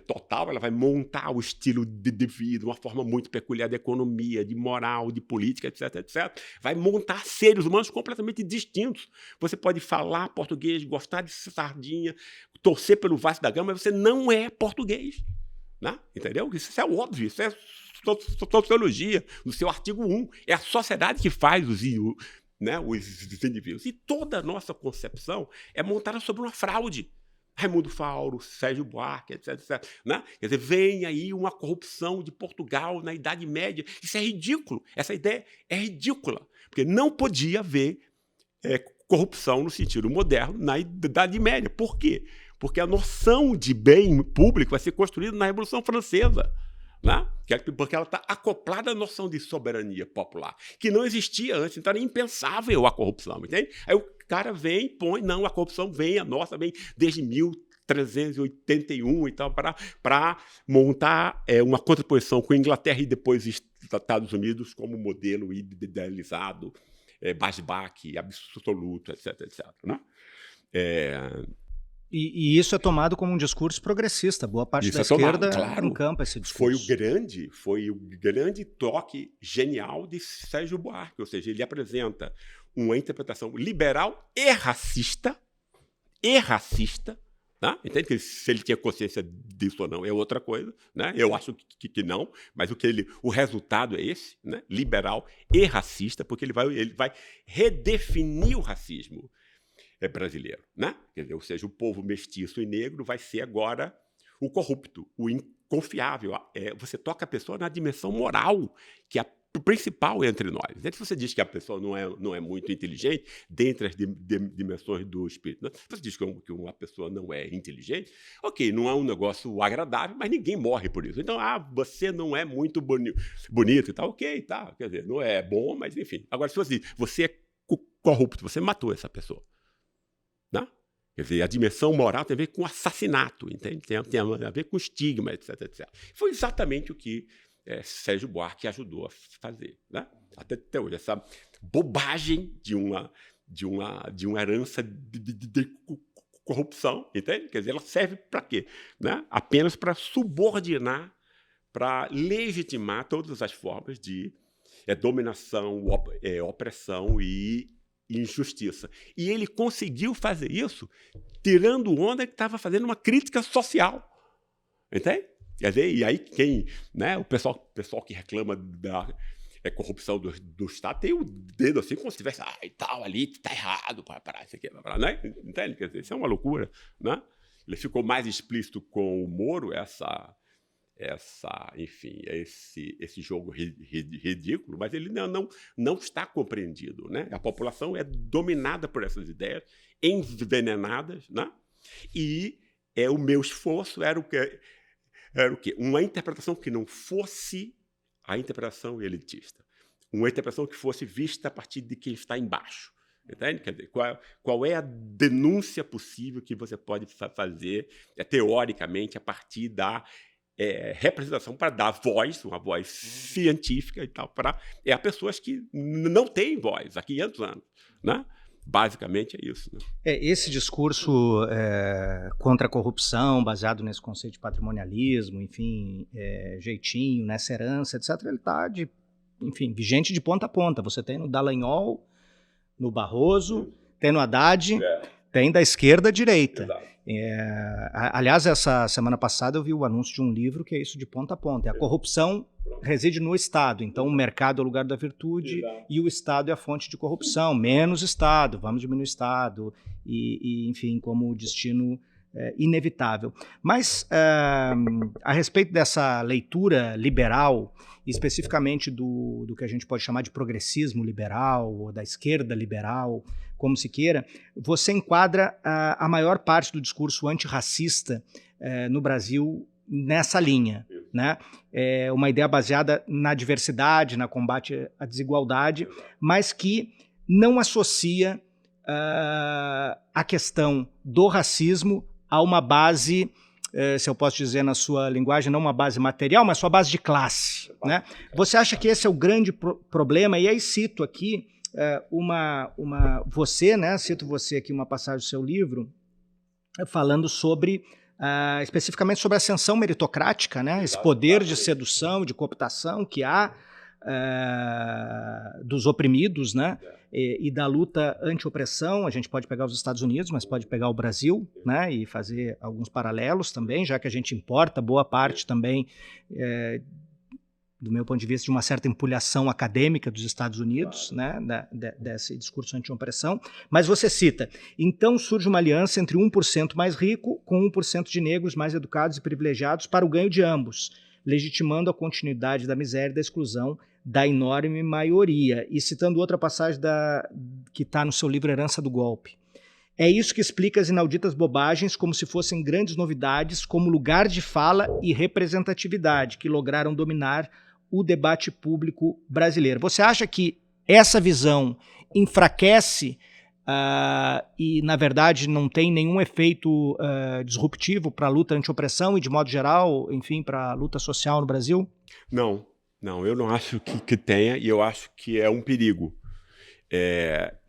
total, ela vai montar o estilo de vida, uma forma muito peculiar de economia, de moral, de política, etc, etc. Vai montar seres humanos completamente distintos. Você pode falar português, gostar de sardinha, torcer pelo Vasco da Gama, mas você não é português. Né? Entendeu? Isso é óbvio, isso é sociologia, no seu artigo 1. É a sociedade que faz os indivíduos. E toda a nossa concepção é montada sobre uma fraude. Raimundo Fauro, Sérgio Buarque, etc, etc. Né? Quer dizer, vem aí uma corrupção de Portugal na Idade Média. Isso é ridículo. Essa ideia é ridícula. Porque não podia haver corrupção no sentido moderno na Idade Média. Por quê? Porque a noção de bem público vai ser construída na Revolução Francesa. Né? Porque ela está acoplada à noção de soberania popular, que não existia antes, então era impensável a corrupção, entende? Aí o cara vem e põe, não, a corrupção vem, a nossa vem desde 1381 e tal, para montar uma contraposição com a Inglaterra e depois Estados Unidos como modelo idealizado, basbaque, absoluto, etc, etc. Né? E isso é tomado como um discurso progressista. Boa parte da esquerda encampa esse discurso. Foi o grande toque genial de Sérgio Buarque. Ou seja, ele apresenta uma interpretação liberal e racista. Tá? Entende que se ele tinha consciência disso ou não é outra coisa. Né? Eu acho que não, mas o resultado é esse, né? Liberal e racista, porque ele vai redefinir o racismo brasileiro, né? Quer dizer, ou seja, o povo mestiço e negro vai ser agora o corrupto, o inconfiável. Você toca a pessoa na dimensão moral, que é a principal entre nós. Se você diz que a pessoa não é muito inteligente, dentre as dimensões do espírito, né? Você diz que uma pessoa não é inteligente, ok, não é um negócio agradável, mas ninguém morre por isso. Então, você não é muito bonito e tal, ok, tá, quer dizer, não é bom, mas enfim. Agora, se você é corrupto, você matou essa pessoa. Né? Quer dizer, a dimensão moral tem a ver com assassinato, entende? Tem a ver com estigma, etc, etc. Foi exatamente o que Sérgio Buarque ajudou a fazer. Né? Até hoje, essa bobagem de uma herança de corrupção, entende? Quer dizer, ela serve para quê? Né? Apenas para subordinar, para legitimar todas as formas de dominação, opressão e injustiça. E ele conseguiu fazer isso tirando onda que estava fazendo uma crítica social. Entende? Quer dizer, e aí o pessoal que reclama da corrupção do Estado tem o dedo assim, como se tivesse, e tal, ali, está errado, isso aqui, né? Entende? Quer dizer, isso é uma loucura. Né? Ele ficou mais explícito com o Moro, enfim, esse jogo ridículo, mas ele não está compreendido. Né? A população é dominada por essas ideias, envenenadas, né? E o meu esforço era o quê? Uma interpretação que não fosse a interpretação elitista. Uma interpretação que fosse vista a partir de quem está embaixo. Entende? Quer dizer, qual é a denúncia possível que você pode fazer, teoricamente, a partir da representação para dar voz, uma voz científica e tal, para pessoas que não têm voz há 500 anos. Né? Basicamente é isso. Né? Esse discurso contra a corrupção, baseado nesse conceito de patrimonialismo, enfim, jeitinho, nessa herança, etc., ele está, vigente de ponta a ponta. Você tem no Dallagnol, no Barroso, tem no Haddad, tem da esquerda à direita. Exato. Aliás, essa semana passada eu vi o anúncio de um livro que é isso de ponta a ponta. A corrupção reside no Estado. Então, o mercado é o lugar da virtude. Exato. E o Estado é a fonte de corrupção. Menos Estado, vamos diminuir o Estado. Enfim, como destino inevitável. Mas, a respeito dessa leitura liberal, especificamente do que a gente pode chamar de progressismo liberal, ou da esquerda liberal, como se queira, você enquadra a maior parte do discurso antirracista no Brasil nessa linha. Né? É uma ideia baseada na diversidade, na combate à desigualdade, mas que não associa a questão do racismo a uma base, se eu posso dizer na sua linguagem, não uma base material, mas sua base de classe. Né? Você acha que esse é o grande problema? E aí cito aqui cito você aqui uma passagem do seu livro falando sobre especificamente sobre a ascensão meritocrática, né? Esse poder de sedução, de cooptação que há dos oprimidos, né? E da luta anti-opressão. A gente pode pegar os Estados Unidos, mas pode pegar o Brasil, né? E fazer alguns paralelos também, já que a gente importa boa parte também, do meu ponto de vista, de uma certa empulhação acadêmica dos Estados Unidos, né? Desse discurso anti-opressão. Mas você cita, então surge uma aliança entre 1% mais rico com 1% de negros mais educados e privilegiados para o ganho de ambos, legitimando a continuidade da miséria e da exclusão da enorme maioria. E citando outra passagem que está no seu livro Herança do Golpe. É isso que explica as inauditas bobagens como se fossem grandes novidades, como lugar de fala e representatividade, que lograram dominar o debate público brasileiro. Você acha que essa visão enfraquece e, na verdade, não tem nenhum efeito disruptivo para a luta anti-opressão e, de modo geral, enfim, para a luta social no Brasil? Não, eu não acho que tenha, e eu acho que é um perigo.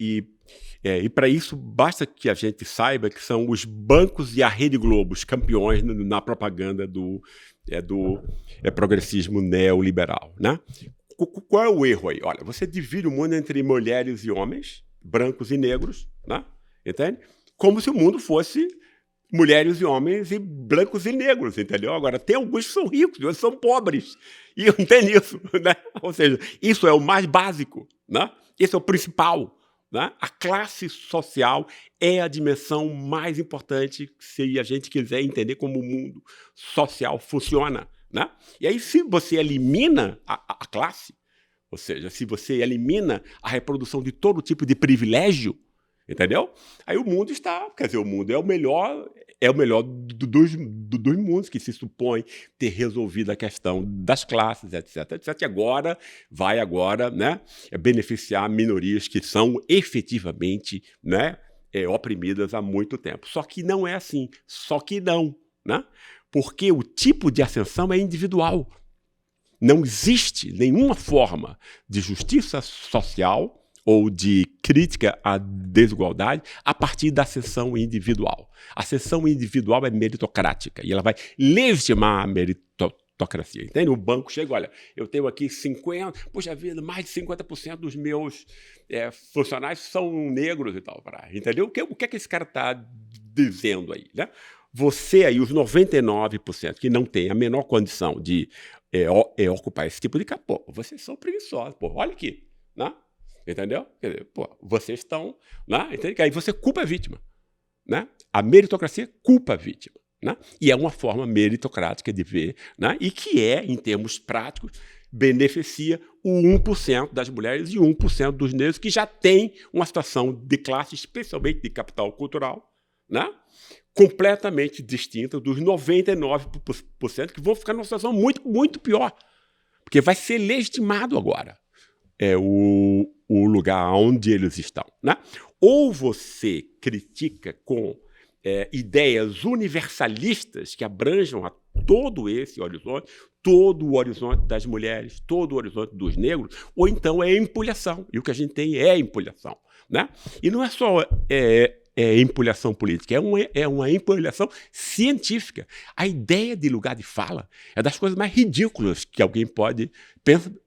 E para isso, basta que a gente saiba que são os bancos e a Rede Globo os campeões na propaganda do progressismo neoliberal, né? Qual é o erro aí? Olha, você divide o mundo entre mulheres e homens, brancos e negros, né? Entende? Como se o mundo fosse mulheres e homens e brancos e negros, entendeu? Agora, tem alguns que são ricos e outros são pobres. E não tem isso, né? Ou seja, isso é o mais básico, né? Esse é o principal, né? A classe social é a dimensão mais importante se a gente quiser entender como o mundo social funciona, né? E aí, se você elimina a classe, ou seja, se você elimina a reprodução de todo tipo de privilégio, entendeu? Aí o mundo está... Quer dizer, o mundo é o melhor dos mundos, que se supõe ter resolvido a questão das classes, etc, etc. E agora vai, né, beneficiar minorias que são efetivamente, né, oprimidas há muito tempo. Só que não é assim. Só que não, né? Porque o tipo de ascensão é individual. Não existe nenhuma forma de justiça social ou de crítica à desigualdade a partir da ascensão individual. A ascensão individual é meritocrática e ela vai legitimar a meritocracia. Entende? O banco chega, olha, eu tenho aqui 50%, poxa vida, mais de 50% dos meus funcionários são negros e tal. Entendeu? O que é que esse cara está dizendo aí, né? Você aí, os 99% que não tem a menor condição de ocupar esse tipo de capô, vocês são preguiçosos, pô, olha aqui, né? Entendeu? Quer dizer, pô, vocês estão... Né? Entende? Aí você culpa a vítima, né? A meritocracia culpa a vítima, né? E é uma forma meritocrática de ver, né? E que em termos práticos, beneficia o 1% das mulheres e 1% dos negros que já tem uma situação de classe, especialmente de capital cultural, né? Completamente distinta dos 99% que vão ficar numa situação muito, muito pior. Porque vai ser legitimado agora o lugar onde eles estão, né? Ou você critica com ideias universalistas que abranjam a todo esse horizonte, todo o horizonte das mulheres, todo o horizonte dos negros, ou então é empulhação. E o que a gente tem é empulhação, né? E não é só empulhação política, é uma empulhação científica. A ideia de lugar de fala é das coisas mais ridículas que alguém pode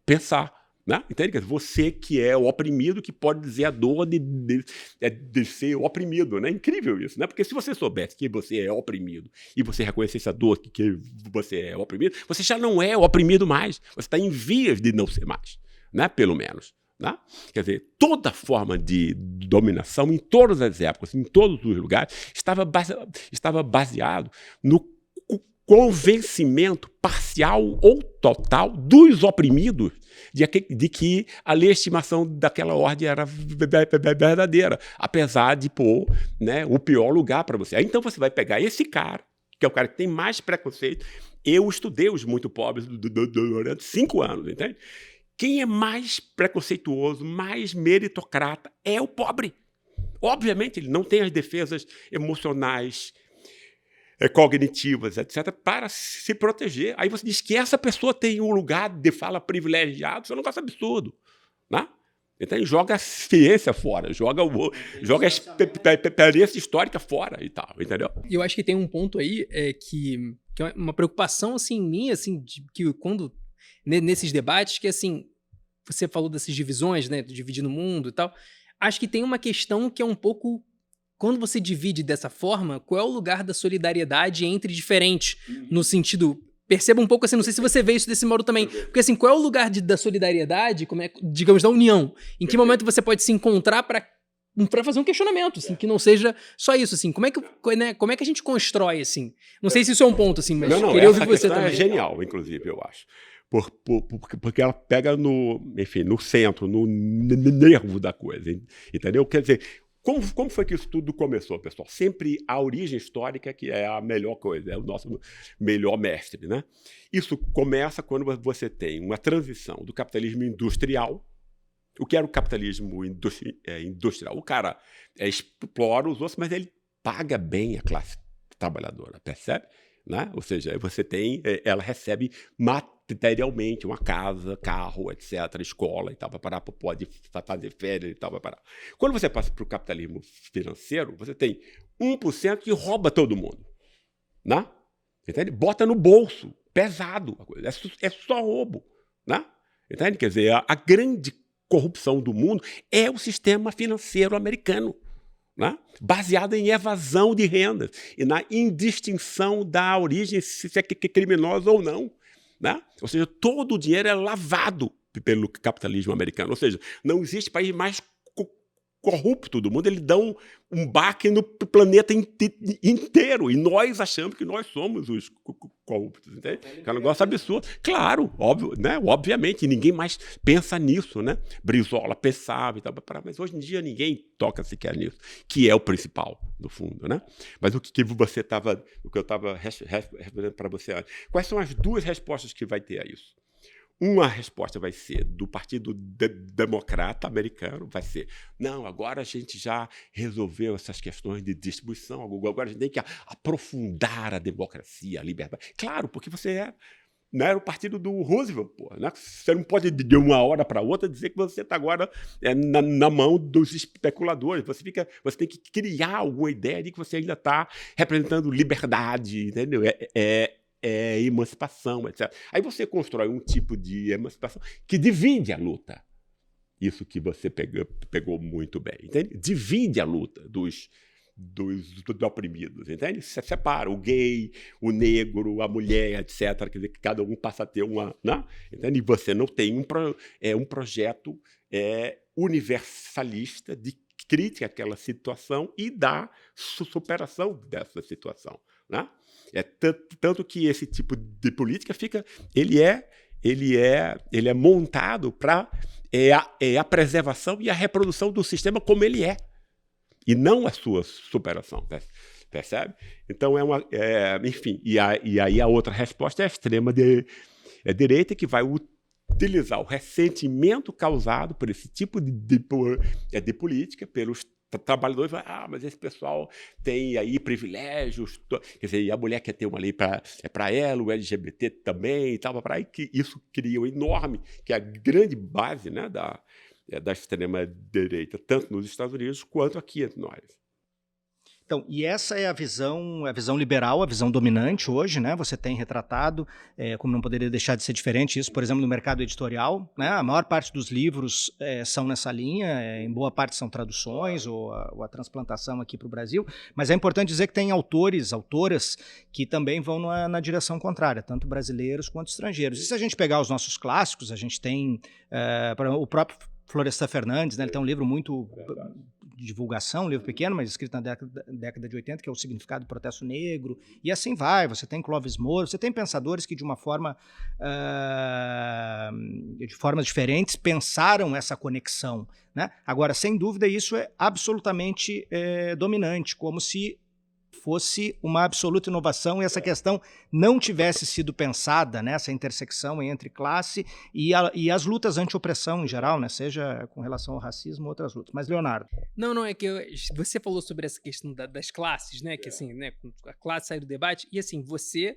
pensar. Né? Entende? Você que é o oprimido, que pode dizer a dor de ser oprimido. É, né? Incrível isso, né? Porque se você soubesse que você é oprimido e você reconhecesse a dor que você é oprimido, você já não é oprimido mais. Você está em vias de não ser mais, né? Pelo menos. Né? Quer dizer, toda forma de dominação, em todas as épocas, em todos os lugares, estava baseado no convencimento parcial ou total dos oprimidos de que a legitimação daquela ordem era verdadeira, apesar de pôr, né, o pior lugar para você. Aí, então você vai pegar esse cara, que é o cara que tem mais preconceito. Eu estudei os muito pobres durante 5 anos, entende? Quem é mais preconceituoso, mais meritocrata é o pobre. Obviamente, ele não tem as defesas emocionais, cognitivas, etc., para se proteger. Aí você diz que essa pessoa tem um lugar de fala privilegiado, isso é um negócio absurdo. Né? Então, joga a ciência fora, joga a experiência histórica fora e tal, entendeu? E eu acho que tem um ponto aí que é uma preocupação assim, minha, assim, que quando nesses debates, que assim, você falou dessas divisões, né, dividir no mundo e tal, acho que tem uma questão que é um pouco, quando você divide dessa forma, qual é o lugar da solidariedade entre diferentes, no sentido... Perceba um pouco assim, não sei se você vê isso desse modo também. Porque assim, qual é o lugar da solidariedade, digamos, da união? Em que momento você pode se encontrar para fazer um questionamento, assim, que não seja só isso, assim. Como é que a gente constrói, assim? Não sei se isso é um ponto, assim, mas queria ouvir você também. É genial, inclusive, eu acho. Porque ela pega no centro, no nervo da coisa, entendeu? Quer dizer, como foi que isso tudo começou, pessoal? Sempre a origem histórica que é a melhor coisa, é o nosso melhor mestre, né? Isso começa quando você tem uma transição do capitalismo industrial. O que era o capitalismo industrial? O cara explora os outros, mas ele paga bem a classe trabalhadora, percebe? Né? Ou seja, ela recebe materialmente uma casa, carro, etc., escola e tal, pode fazer férias e tal, Quando você passa para o capitalismo financeiro, você tem 1% que rouba todo mundo, né? Entende? Bota no bolso, pesado, a coisa. É só roubo, né? Entende? Quer dizer, a grande corrupção do mundo é o sistema financeiro americano, né? Baseada em evasão de rendas e na indistinção da origem, se é criminosa ou não, né? Ou seja, todo o dinheiro é lavado pelo capitalismo americano. Ou seja, não existe país mais corrupto do mundo. Eles dão um baque no planeta inteiro e nós achamos que nós somos os corruptos, entende? É um negócio absurdo. Claro, óbvio, né? Obviamente, ninguém mais pensa nisso, né? Brizola pensava e tal, mas hoje em dia ninguém toca sequer nisso, que é o principal, no fundo, né? Mas o que eu estava respondendo para você antes, quais são as duas respostas que vai ter a isso? Uma resposta vai ser do Partido Democrata americano, vai ser, não, agora a gente já resolveu essas questões de distribuição, agora a gente tem que aprofundar a democracia, a liberdade. Claro, porque você era o partido do Roosevelt, pô, né? Você não pode, de uma hora para outra, dizer que você está agora na mão dos especuladores. Você tem que criar alguma ideia de que você ainda está representando liberdade, entendeu? Emancipação, etc. Aí você constrói um tipo de emancipação que divide a luta. Isso que você pegou muito bem, entende? Divide a luta dos oprimidos, entende? Você separa o gay, o negro, a mulher, etc. Quer dizer, que cada um passa a ter uma... Né? Entende? E você não tem um projeto universalista de crítica àquela situação e da superação dessa situação, né? Tanto que esse tipo de política ele é montado para a preservação e a reprodução do sistema como ele é, e não a sua superação, percebe? Então enfim, e aí a outra resposta é a extrema direita, que vai utilizar o ressentimento causado por esse tipo de política pelos trabalhadores. Mas esse pessoal tem aí privilégios, quer dizer, e a mulher quer ter uma lei para ela, o LGBT também e tal, e que isso cria um enorme, que é a grande base, né, da extrema-direita, tanto nos Estados Unidos quanto aqui entre nós. Então, e essa é a visão liberal, a visão dominante hoje, né? Você tem retratado, como não poderia deixar de ser diferente isso, por exemplo, no mercado editorial, né? A maior parte dos livros são nessa linha, em boa parte são traduções ou a transplantação aqui para o Brasil, mas é importante dizer que tem autores, autoras que também vão na direção contrária, tanto brasileiros quanto estrangeiros. E se a gente pegar os nossos clássicos, a gente tem o próprio Florestan Fernandes, né? Ele tem um livro muito de divulgação, um livro pequeno, mas escrito na década de 80, que é o Significado do Protesto Negro, e assim vai. Você tem Clóvis Moura, você tem pensadores que de formas diferentes pensaram essa conexão, né? Agora, sem dúvida, isso é absolutamente dominante, como se fosse uma absoluta inovação e essa questão não tivesse sido pensada, né, essa intersecção entre classe e as lutas anti-opressão em geral, né, seja com relação ao racismo ou outras lutas. Mas, Leonardo... Não, é que você falou sobre essa questão das classes, né, que assim, né, a classe sai do debate, e assim, você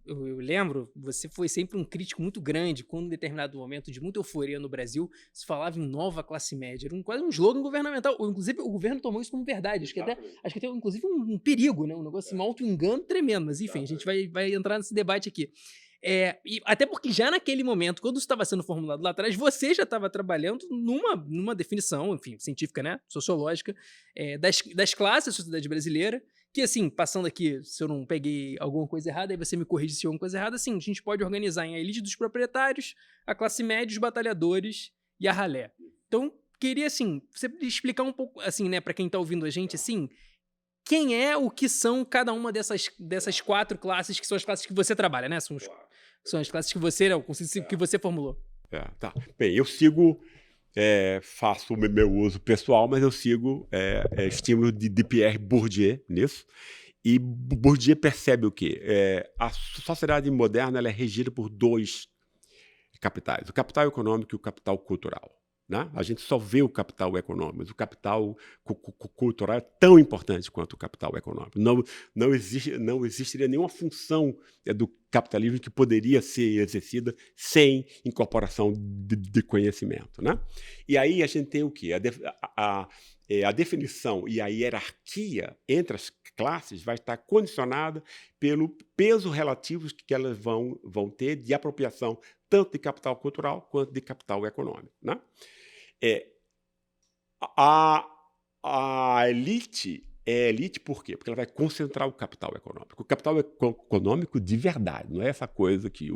eu lembro, você foi sempre um crítico muito grande quando, em determinado momento de muita euforia no Brasil, se falava em nova classe média. Era quase um slogan governamental. Inclusive, o governo tomou isso como verdade. Acho que tem, inclusive, um perigo, né? Um negócio, um auto-engano tremendo. Mas, enfim, a gente vai entrar nesse debate aqui. E até porque já naquele momento, quando isso estava sendo formulado lá atrás, você já estava trabalhando numa definição, enfim, científica, né? Sociológica, das classes da sociedade brasileira. Que, assim, passando aqui, se eu não peguei alguma coisa errada, aí você me corrige se eu alguma coisa errada, assim, a gente pode organizar em a elite dos proprietários, a classe média, os batalhadores e a ralé. Então, queria, assim, você explicar um pouco, assim, né, pra quem tá ouvindo a gente, assim, quem é, o que são cada uma dessas 4 classes, que são as classes que você trabalha, né? São as classes que você formulou. Tá. Bem, eu sigo... faço o meu uso pessoal, mas eu sigo estímulo de Pierre Bourdieu nisso. E Bourdieu percebe o quê? A sociedade moderna ela é regida por 2 capitais, o capital econômico e o capital cultural. Né? A gente só vê o capital econômico, mas o capital cultural é tão importante quanto o capital econômico. Não existiria nenhuma função do capitalismo que poderia ser exercida sem incorporação de conhecimento. Né? E aí a gente tem o quê? A definição e a hierarquia entre as classes vai estar condicionada pelo peso relativo que elas vão ter de apropriação tanto de capital cultural quanto de capital econômico. Né? A elite é elite por quê? Porque ela vai concentrar o capital econômico. O capital econômico de verdade, não é essa coisa que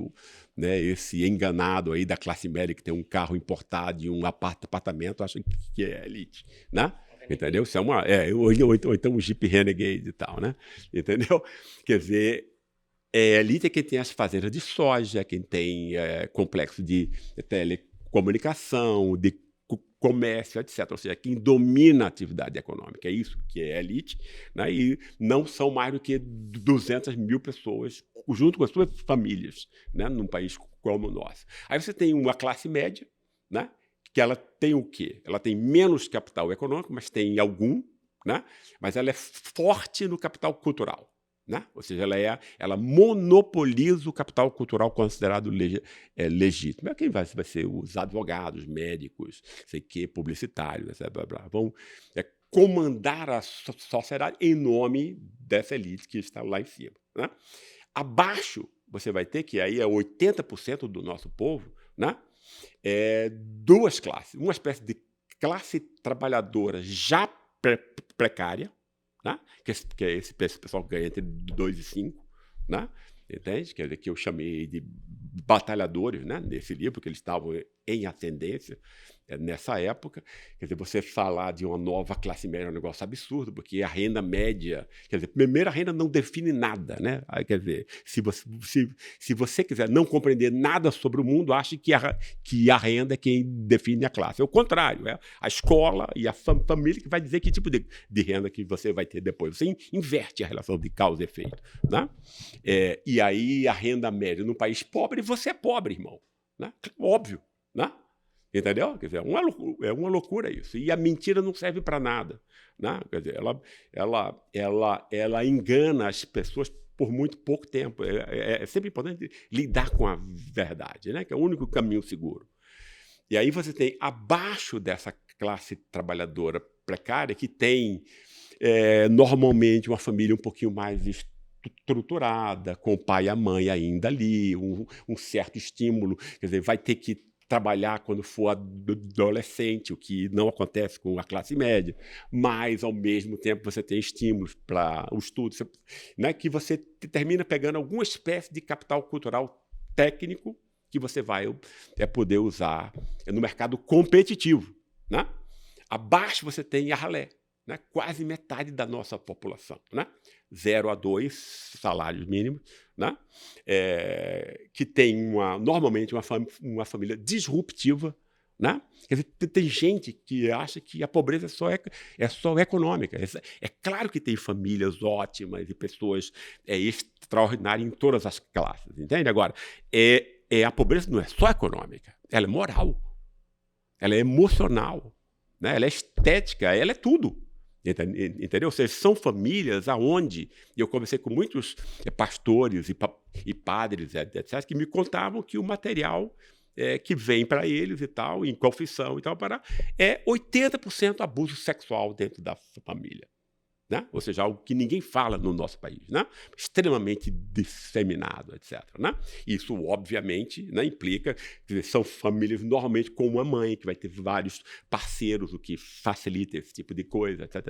esse enganado aí da classe média que tem um carro importado e um apartamento acha que é elite, né? Entendeu? Isso ou então um Jeep Renegade e tal, né? Entendeu? Quer dizer, elite é quem tem as fazendas de soja, quem tem complexo de telecomunicação, de comércio, etc. Ou seja, quem domina a atividade econômica. É isso que é elite, né? E não são mais do que 200 mil pessoas, junto com as suas famílias, né? Num país como o nosso. Aí você tem uma classe média, né? Que ela tem o quê? Ela tem menos capital econômico, mas tem algum, né? Mas ela é forte no capital cultural. Né? Ou seja, ela monopoliza o capital cultural considerado legítimo. Quem vai ser os advogados, médicos, publicitários, vão comandar a sociedade em nome dessa elite que está lá em cima. Né? Abaixo, você vai ter, que aí é 80% do nosso povo, né? 2 classes. Uma espécie de classe trabalhadora já precária, né? Que é esse pessoal que ganha entre 2 e 5, né? Entende? Quer dizer, que eu chamei de batalhadores, né? Nesse livro, porque eles estavam em ascendência nessa época. Quer dizer, você falar de uma nova classe média é um negócio absurdo, porque a renda média... Quer dizer, primeiro, a renda não define nada, né? Quer dizer, se você quiser não compreender nada sobre o mundo, ache que a renda é quem define a classe. É o contrário, é a escola e a família que vai dizer que tipo de renda que você vai ter depois. Você inverte a relação de causa e efeito, né? E aí, a renda média num país pobre, você é pobre, irmão. Né? Óbvio, né? Entendeu? Quer dizer, é uma loucura isso. E a mentira não serve para nada. Né? Quer dizer, ela engana as pessoas por muito pouco tempo. É sempre importante lidar com a verdade, né? Que é o único caminho seguro. E aí você tem, abaixo dessa classe trabalhadora precária, que tem normalmente uma família um pouquinho mais estruturada, com o pai e a mãe ainda ali, um certo estímulo, quer dizer, vai ter que trabalhar quando for adolescente, o que não acontece com a classe média, mas, ao mesmo tempo, você tem estímulos para o estudo, né, que você termina pegando alguma espécie de capital cultural técnico que você vai poder usar no mercado competitivo. Né? Abaixo você tem a ralé, né? Quase metade da nossa população, né? 0 a 2 salários mínimos, né? Que tem normalmente uma família disruptiva, né? Quer dizer, tem gente que acha que a pobreza é só econômica. É claro que tem famílias ótimas e pessoas extraordinárias em todas as classes, entende? Agora, a pobreza não é só econômica, ela é moral, ela é emocional, né? Ela é estética, ela é tudo. Entendeu? Ou seja, são famílias aonde eu conversei com muitos pastores e padres, etc., que me contavam que o material que vem para eles e tal, em confissão e tal, é 80% abuso sexual dentro da família. Né? Ou seja, algo que ninguém fala no nosso país, né? Extremamente disseminado, etc. Né? Isso, obviamente, né, implica que são famílias normalmente com uma mãe, que vai ter vários parceiros, o que facilita esse tipo de coisa, etc.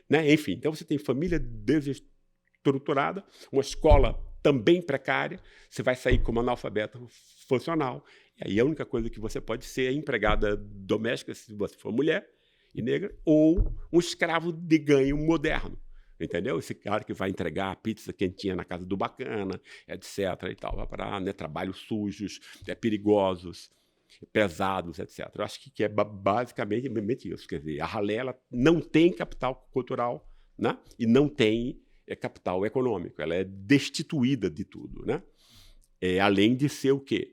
Né? Enfim, então você tem família desestruturada, uma escola também precária, você vai sair como analfabeto funcional, e aí a única coisa que você pode ser é empregada doméstica, se você for mulher, e negra, ou um escravo de ganho moderno, entendeu? Esse cara que vai entregar a pizza quentinha na casa do bacana, etc. e tal, vai para, né, trabalhos sujos, perigosos, pesados, etc. Eu acho que é basicamente isso. Quer dizer, a ralé ela não tem capital cultural, né? E não tem capital econômico. Ela é destituída de tudo, né? Além de ser o quê?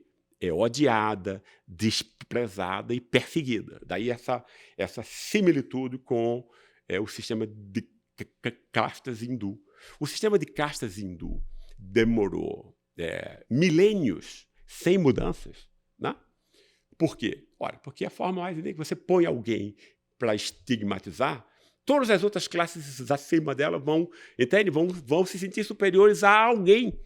Odiada, desprezada e perseguida. Daí essa similitude com o sistema de castas hindu. O sistema de castas hindu demorou milênios sem mudanças. Né? Por quê? Ora, porque a forma mais que você põe alguém para estigmatizar, todas as outras classes acima dela vão se sentir superiores a alguém.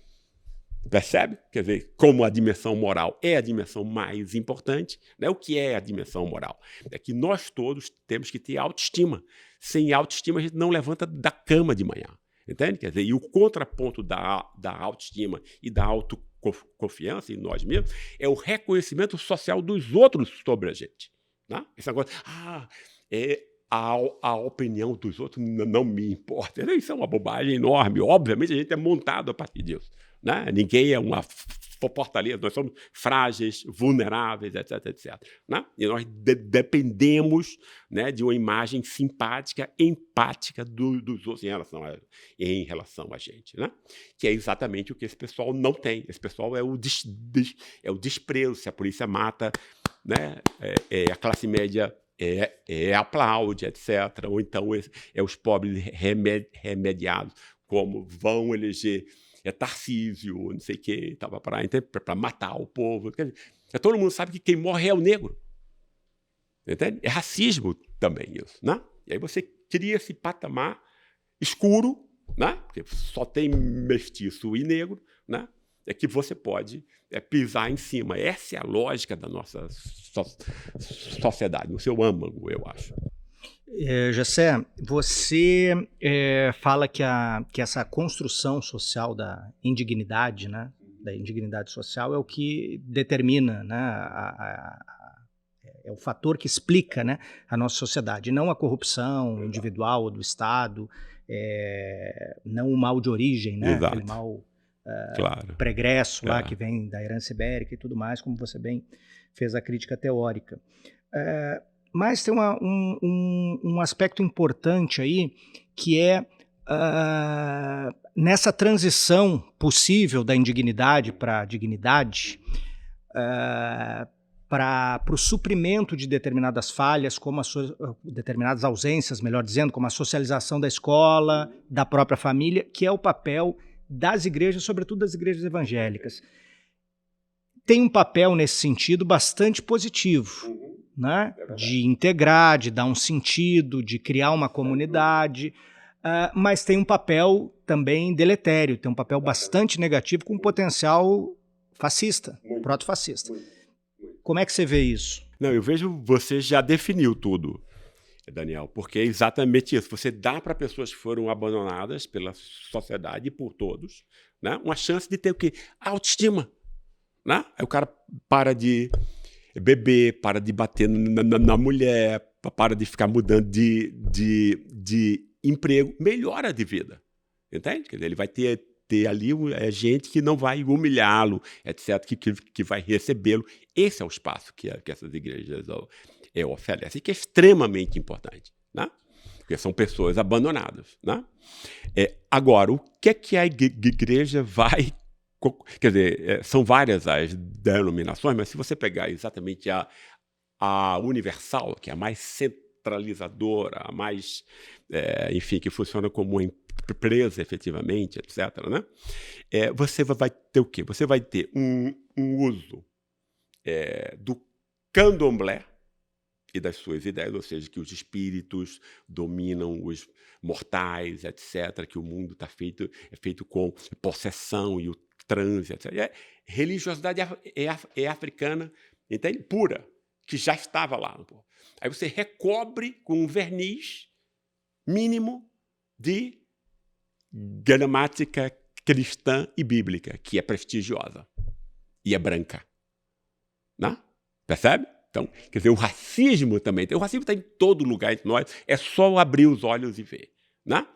Percebe? Quer dizer, como a dimensão moral é a dimensão mais importante, né? O que é a dimensão moral? É que nós todos temos que ter autoestima. Sem autoestima, a gente não levanta da cama de manhã. Entende? Quer dizer, e o contraponto da autoestima e da autoconfiança em nós mesmos é o reconhecimento social dos outros sobre a gente. Né? Esse negócio, a opinião dos outros não me importa. Isso é uma bobagem enorme. Obviamente, a gente é montado a partir disso. Né? Ninguém é uma fortaleza, nós somos frágeis, vulneráveis, etc. etc. Né? E nós dependemos, né, de uma imagem simpática, empática dos outros em relação a gente. Né? Que é exatamente o que esse pessoal não tem. Esse pessoal é o desprezo. Se a polícia mata, né, a classe média aplaude, etc. Ou então os pobres remediados, como vão eleger Tarcísio, não sei o quê, para matar o povo. Quer dizer, todo mundo sabe que quem morre é o negro. Entende? É racismo também isso. Né? E aí você cria esse patamar escuro, né? Porque só tem mestiço e negro, né? É que você pode pisar em cima. Essa é a lógica da nossa sociedade, no seu âmago, eu acho. Gessé, você fala que essa construção social da indignidade, né, da indignidade social é o que determina, né, é o fator que explica, né, a nossa sociedade, não a corrupção individual ou do Estado, não o mal de origem, né, aquele mal pregresso lá que vem da herança ibérica e tudo mais, como você bem fez a crítica teórica. Mas tem um aspecto importante aí, que é nessa transição possível da indignidade para a dignidade, para o suprimento de determinadas falhas, como determinadas ausências, melhor dizendo, como a socialização da escola, da própria família, que é o papel das igrejas, sobretudo das igrejas evangélicas. Tem um papel nesse sentido bastante positivo. Né? De integrar, de dar um sentido, de criar uma comunidade, mas tem um papel também deletério, tem um papel bastante negativo com potencial fascista, proto-fascista. Como é que você vê isso? Não, eu vejo, você já definiu tudo, Daniel, porque é exatamente isso. Você dá para pessoas que foram abandonadas pela sociedade e por todos, né, uma chance de ter o quê? Autoestima. Né? Aí o cara para de beber, para de bater na mulher, para de ficar mudando de emprego, melhora de vida. Entende? Quer dizer, ele vai ter ali gente que não vai humilhá-lo, etc., que vai recebê-lo. Esse é o espaço que essas igrejas oferecem, que é extremamente importante, né? Porque são pessoas abandonadas. Né? Agora, o que a igreja vai... Quer dizer, são várias as denominações, mas se você pegar exatamente a universal, que é a mais central centralizadora, a mais, enfim, que funciona como uma empresa efetivamente, etc., né? Você vai ter o quê? Você vai ter um uso do candomblé e das suas ideias, ou seja, que os espíritos dominam os mortais, etc., que o mundo é feito com possessão e o transe, etc. Religiosidade africana, entende? Pura, que já estava lá. Aí você recobre com um verniz mínimo de gramática cristã e bíblica, que é prestigiosa e é branca. Né? Percebe? Então, quer dizer, o racismo também. O racismo está em todo lugar entre nós, é só abrir os olhos e ver. Né?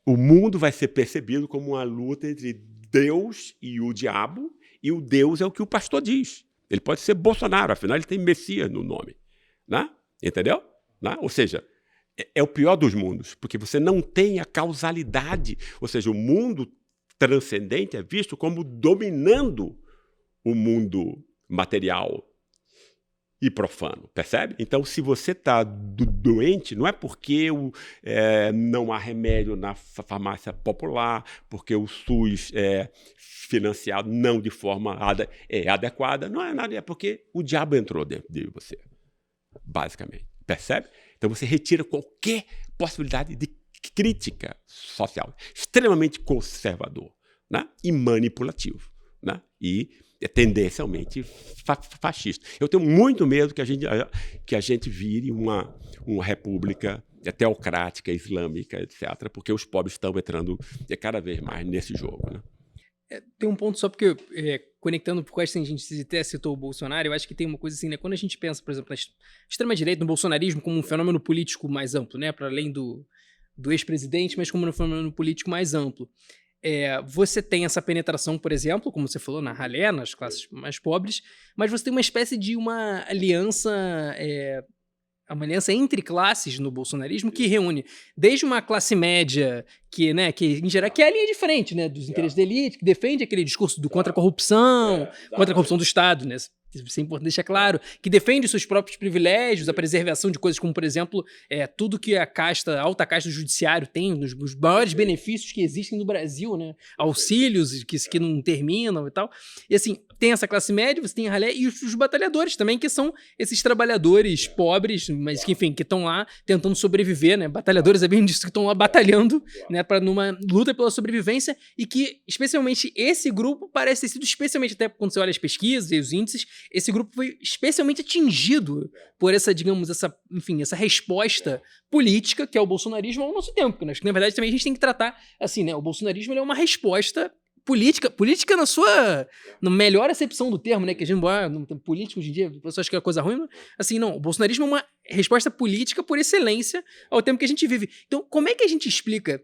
O mundo vai ser percebido como uma luta entre Deus e o diabo, e o Deus é o que o pastor diz. Ele pode ser Bolsonaro, afinal ele tem Messias no nome. Né? Entendeu? Né? Ou seja, é o pior dos mundos, porque você não tem a causalidade, ou seja, o mundo transcendente é visto como dominando o mundo material e profano, percebe? Então, se você está doente, não é porque não há remédio na farmácia popular, porque o SUS é financiado não de forma adequada, não é nada, é porque o diabo entrou dentro de você, basicamente, percebe? Então, você retira qualquer possibilidade de crítica social, extremamente conservador, né? E manipulativo, né? E tendencialmente fascista. Eu tenho muito medo que a gente vire uma república teocrática, islâmica, etc., porque os pobres estão entrando cada vez mais nesse jogo. Né? Tem um ponto só porque, conectando por quais a gente até citou o Bolsonaro, eu acho que tem uma coisa assim, né? Quando a gente pensa, por exemplo, na extrema-direita, no bolsonarismo como um fenômeno político mais amplo, né? Para além do ex-presidente, mas como um fenômeno político mais amplo. Você tem essa penetração, por exemplo, como você falou, na ralé, nas classes mais pobres, mas você tem uma espécie de uma aliança entre classes no bolsonarismo que reúne desde uma classe média que, né, que em geral que é a linha de frente, né, dos interesses da elite, que defende aquele discurso do contra a corrupção do Estado, né? Isso é importante deixar claro, que defende os seus próprios privilégios, a preservação de coisas como, por exemplo, tudo que a alta casta do judiciário tem, os maiores benefícios que existem no Brasil, né? Auxílios que não terminam e tal. E assim, tem essa classe média, você tem a ralé e os batalhadores também, que são esses trabalhadores pobres, mas que, enfim, que estão lá tentando sobreviver, né? Batalhadores é bem disso, que estão lá batalhando, né? Numa luta pela sobrevivência, e que, especialmente, esse grupo parece ter sido, especialmente até quando você olha as pesquisas e os índices, esse grupo foi especialmente atingido por essa, digamos, essa resposta política que é o bolsonarismo ao nosso tempo. Né? Acho que, na verdade, também a gente tem que tratar assim, né? O bolsonarismo ele é uma resposta política na melhor acepção do termo, né? Que a gente não tem política hoje em dia, a pessoa acha que é coisa ruim, mas, assim, não, o bolsonarismo é uma resposta política por excelência ao tempo que a gente vive. Então, como é que a gente explica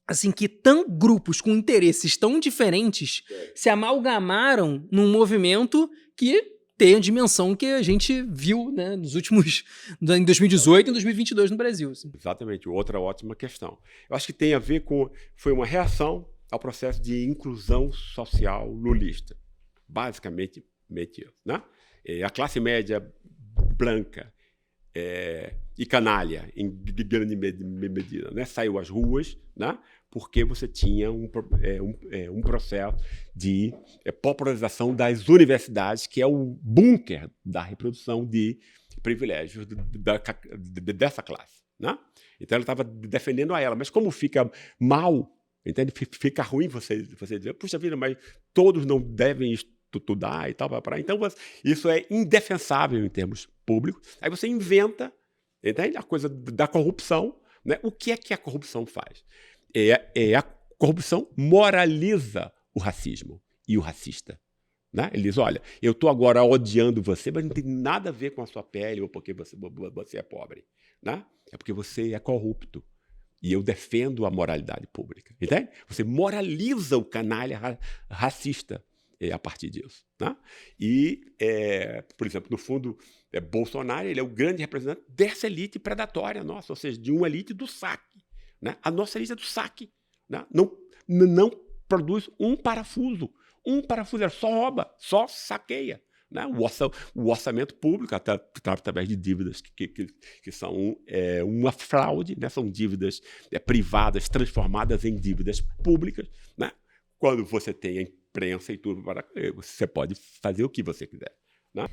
assim, que grupos com interesses tão diferentes se amalgamaram num movimento que tem a dimensão que a gente viu, né, em 2018 e em 2022 no Brasil. Assim. Exatamente, outra ótima questão. Eu acho que tem a ver foi uma reação ao processo de inclusão social lulista, basicamente isso, né? A classe média branca e canalha, em grande medida, né? Saiu às ruas, né? Porque você tinha um processo de popularização das universidades, que é o bunker da reprodução de privilégios dessa classe. Né? Então, ela estava defendendo a ela. Mas como fica mal, entende? Fica ruim você dizer, puxa vida, mas todos não devem estudar e tal. Então, isso é indefensável em termos públicos. Aí você inventa, entende? A coisa da corrupção. Né? O que é que a corrupção faz? A corrupção moraliza o racismo e o racista. Né? Ele diz, olha, eu estou agora odiando você, mas não tem nada a ver com a sua pele ou porque você é pobre. Né? É porque você é corrupto. E eu defendo a moralidade pública. Entende? Você moraliza o canalha racista a partir disso. Né? E, por exemplo, no fundo, Bolsonaro ele é o grande representante dessa elite predatória nossa, ou seja, de uma elite do saque. Né? A nossa elite é do saque. Né? Não produz um parafuso. Um parafuso, só rouba, só saqueia. né? O orçamento público, através de dívidas que são uma fraude, né? São dívidas privadas transformadas em dívidas públicas. Né? Quando você tem a imprensa e tudo, você pode fazer o que você quiser. Né?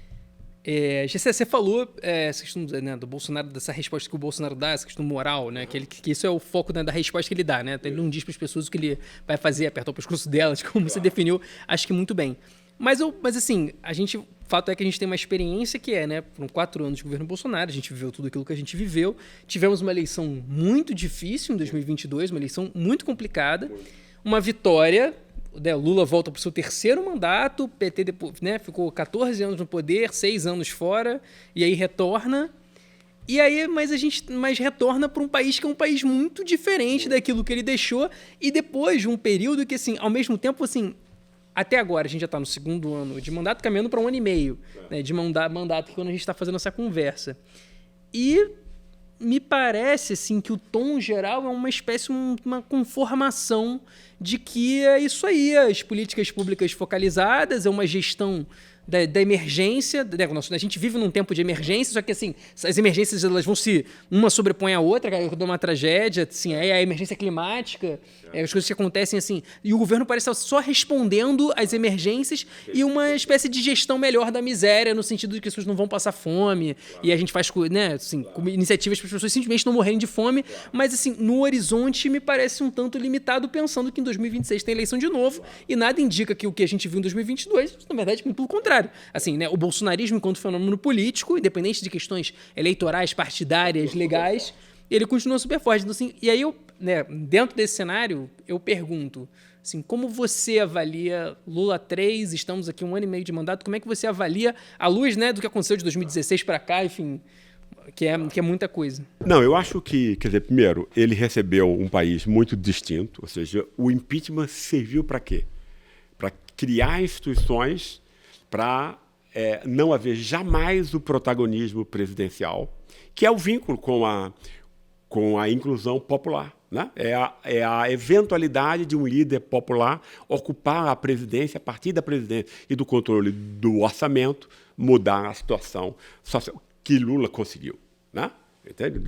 Gessé, você falou essa questão, né, do Bolsonaro, dessa resposta que o Bolsonaro dá, essa questão moral, né, que isso é o foco, né, da resposta que ele dá, né? Ele não diz para as pessoas o que ele vai fazer, apertar o pescoço delas, como você definiu, acho que muito bem. Mas assim, o fato é que a gente tem uma experiência que né, foram 4 anos de governo Bolsonaro, a gente viveu tudo aquilo que a gente viveu, tivemos uma eleição muito difícil em 2022, uma eleição muito complicada, uma vitória, né, Lula volta para o seu 3º mandato, o PT depois, né, ficou 14 anos no poder, 6 anos fora, e aí retorna. E aí, mas retorna para um país que é um país muito diferente daquilo que ele deixou, e depois de um período que, assim, ao mesmo tempo, assim, até agora a gente já está no 2º ano de mandato, caminhando para 1 ano e meio, né, de mandato, quando a gente está fazendo essa conversa. E me parece, assim, que o tom geral é uma espécie, uma conformação de que é isso aí, as políticas públicas focalizadas, é uma gestão da emergência, né? A gente vive num tempo de emergência, só que assim, as emergências elas vão uma sobrepõe à outra, quando é uma tragédia, assim, a emergência climática, as coisas que acontecem assim, e o governo parece estar só respondendo às emergências e uma espécie de gestão melhor da miséria, no sentido de que as pessoas não vão passar fome, e a gente faz, né, assim, com iniciativas para as pessoas simplesmente não morrerem de fome, mas assim, no horizonte me parece um tanto limitado, pensando que em 2026 tem eleição de novo, e nada indica que o que a gente viu em 2022, na verdade, pelo contrário. Assim, né, o bolsonarismo enquanto fenômeno político, independente de questões eleitorais, partidárias, legais, ele continua super forte. Então, assim, e aí, né, dentro desse cenário, eu pergunto, assim, como você avalia Lula 3, estamos aqui 1 ano e meio de mandato, como é que você avalia, à luz, né, do que aconteceu de 2016 para cá, enfim, que é muita coisa? Não, eu acho que, quer dizer, primeiro, ele recebeu um país muito distinto, ou seja, o impeachment serviu para quê? Para criar instituições para não haver jamais o protagonismo presidencial, que é o vínculo com a inclusão popular. Né? É a eventualidade de um líder popular ocupar a presidência, a partir da presidência e do controle do orçamento, mudar a situação social, que Lula conseguiu. Né? Entende?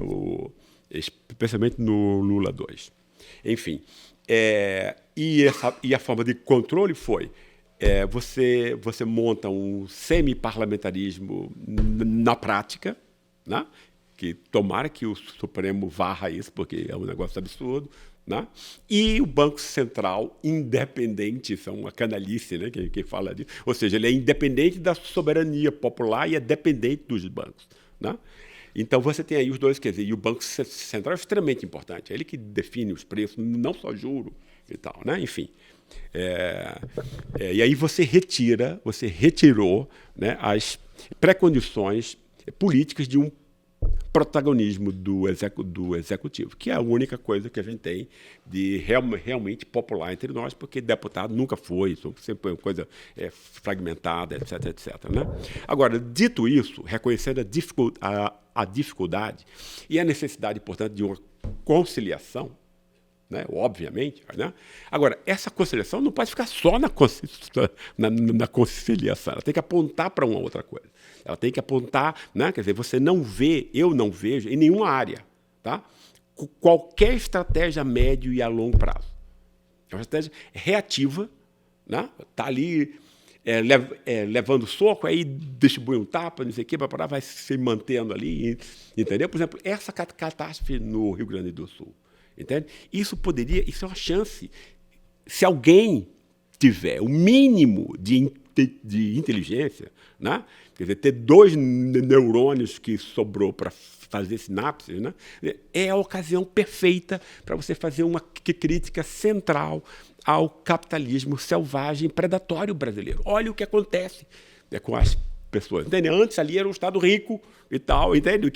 Especialmente no Lula 2. Enfim, e a forma de controle foi... Você monta um semi-parlamentarismo na prática, né? Que tomara que o Supremo varra isso, porque é um negócio absurdo, né? E o Banco Central independente, isso é uma canalice, né? Quem fala disso. Ou seja, ele é independente da soberania popular e é dependente dos bancos. Né? Então, você tem aí os dois, quer dizer, e o Banco Central é extremamente importante, é ele que define os preços, não só juro e tal, né? Enfim. E aí você retirou, né, as pré-condições políticas de um protagonismo do executivo, que é a única coisa que a gente tem de realmente popular entre nós, porque deputado nunca foi, sempre foi uma coisa fragmentada, etc. Né? Agora, dito isso, reconhecendo a dificuldade e a necessidade, portanto, de uma conciliação, né? Obviamente. Né? Agora, essa conciliação não pode ficar só na conciliação, ela tem que apontar para uma outra coisa. Ela tem que apontar, né? Quer dizer, eu não vejo em nenhuma área, tá? Qualquer estratégia a médio e a longo prazo. É uma estratégia reativa, né? Tá ali levando soco, aí distribui um tapa, não sei o quê, vai se mantendo ali, entendeu? Por exemplo, essa catástrofe no Rio Grande do Sul. Entende? Isso é uma chance. Se alguém tiver o mínimo de inteligência, né? Quer dizer, ter 2 neurônios que sobrou para fazer sinapses, né? É a ocasião perfeita para você fazer uma crítica central ao capitalismo selvagem predatório brasileiro. Olha o que acontece com as pessoas. Entende? Antes ali era um Estado rico e tal, entende?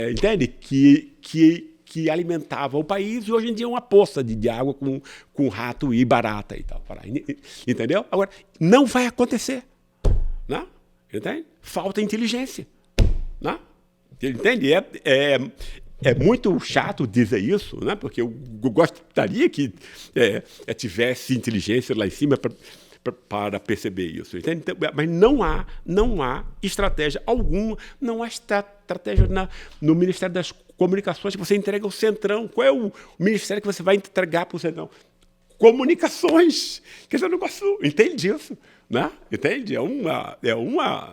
Entende? Que alimentava o país, e hoje em dia é uma poça de água com rato e barata e tal. Entendeu? Agora, não vai acontecer. Né? Entende? Falta inteligência. Né? Entende? É muito chato dizer isso, né? Porque eu gostaria que tivesse inteligência lá em cima para perceber isso, entende? Então, mas não há estratégia alguma, não há estratégia no Ministério das Comunicações que você entrega ao Centrão. Qual é o ministério que você vai entregar para o Centrão? Comunicações. Quer dizer, o negócio, entende isso? Né? Entende?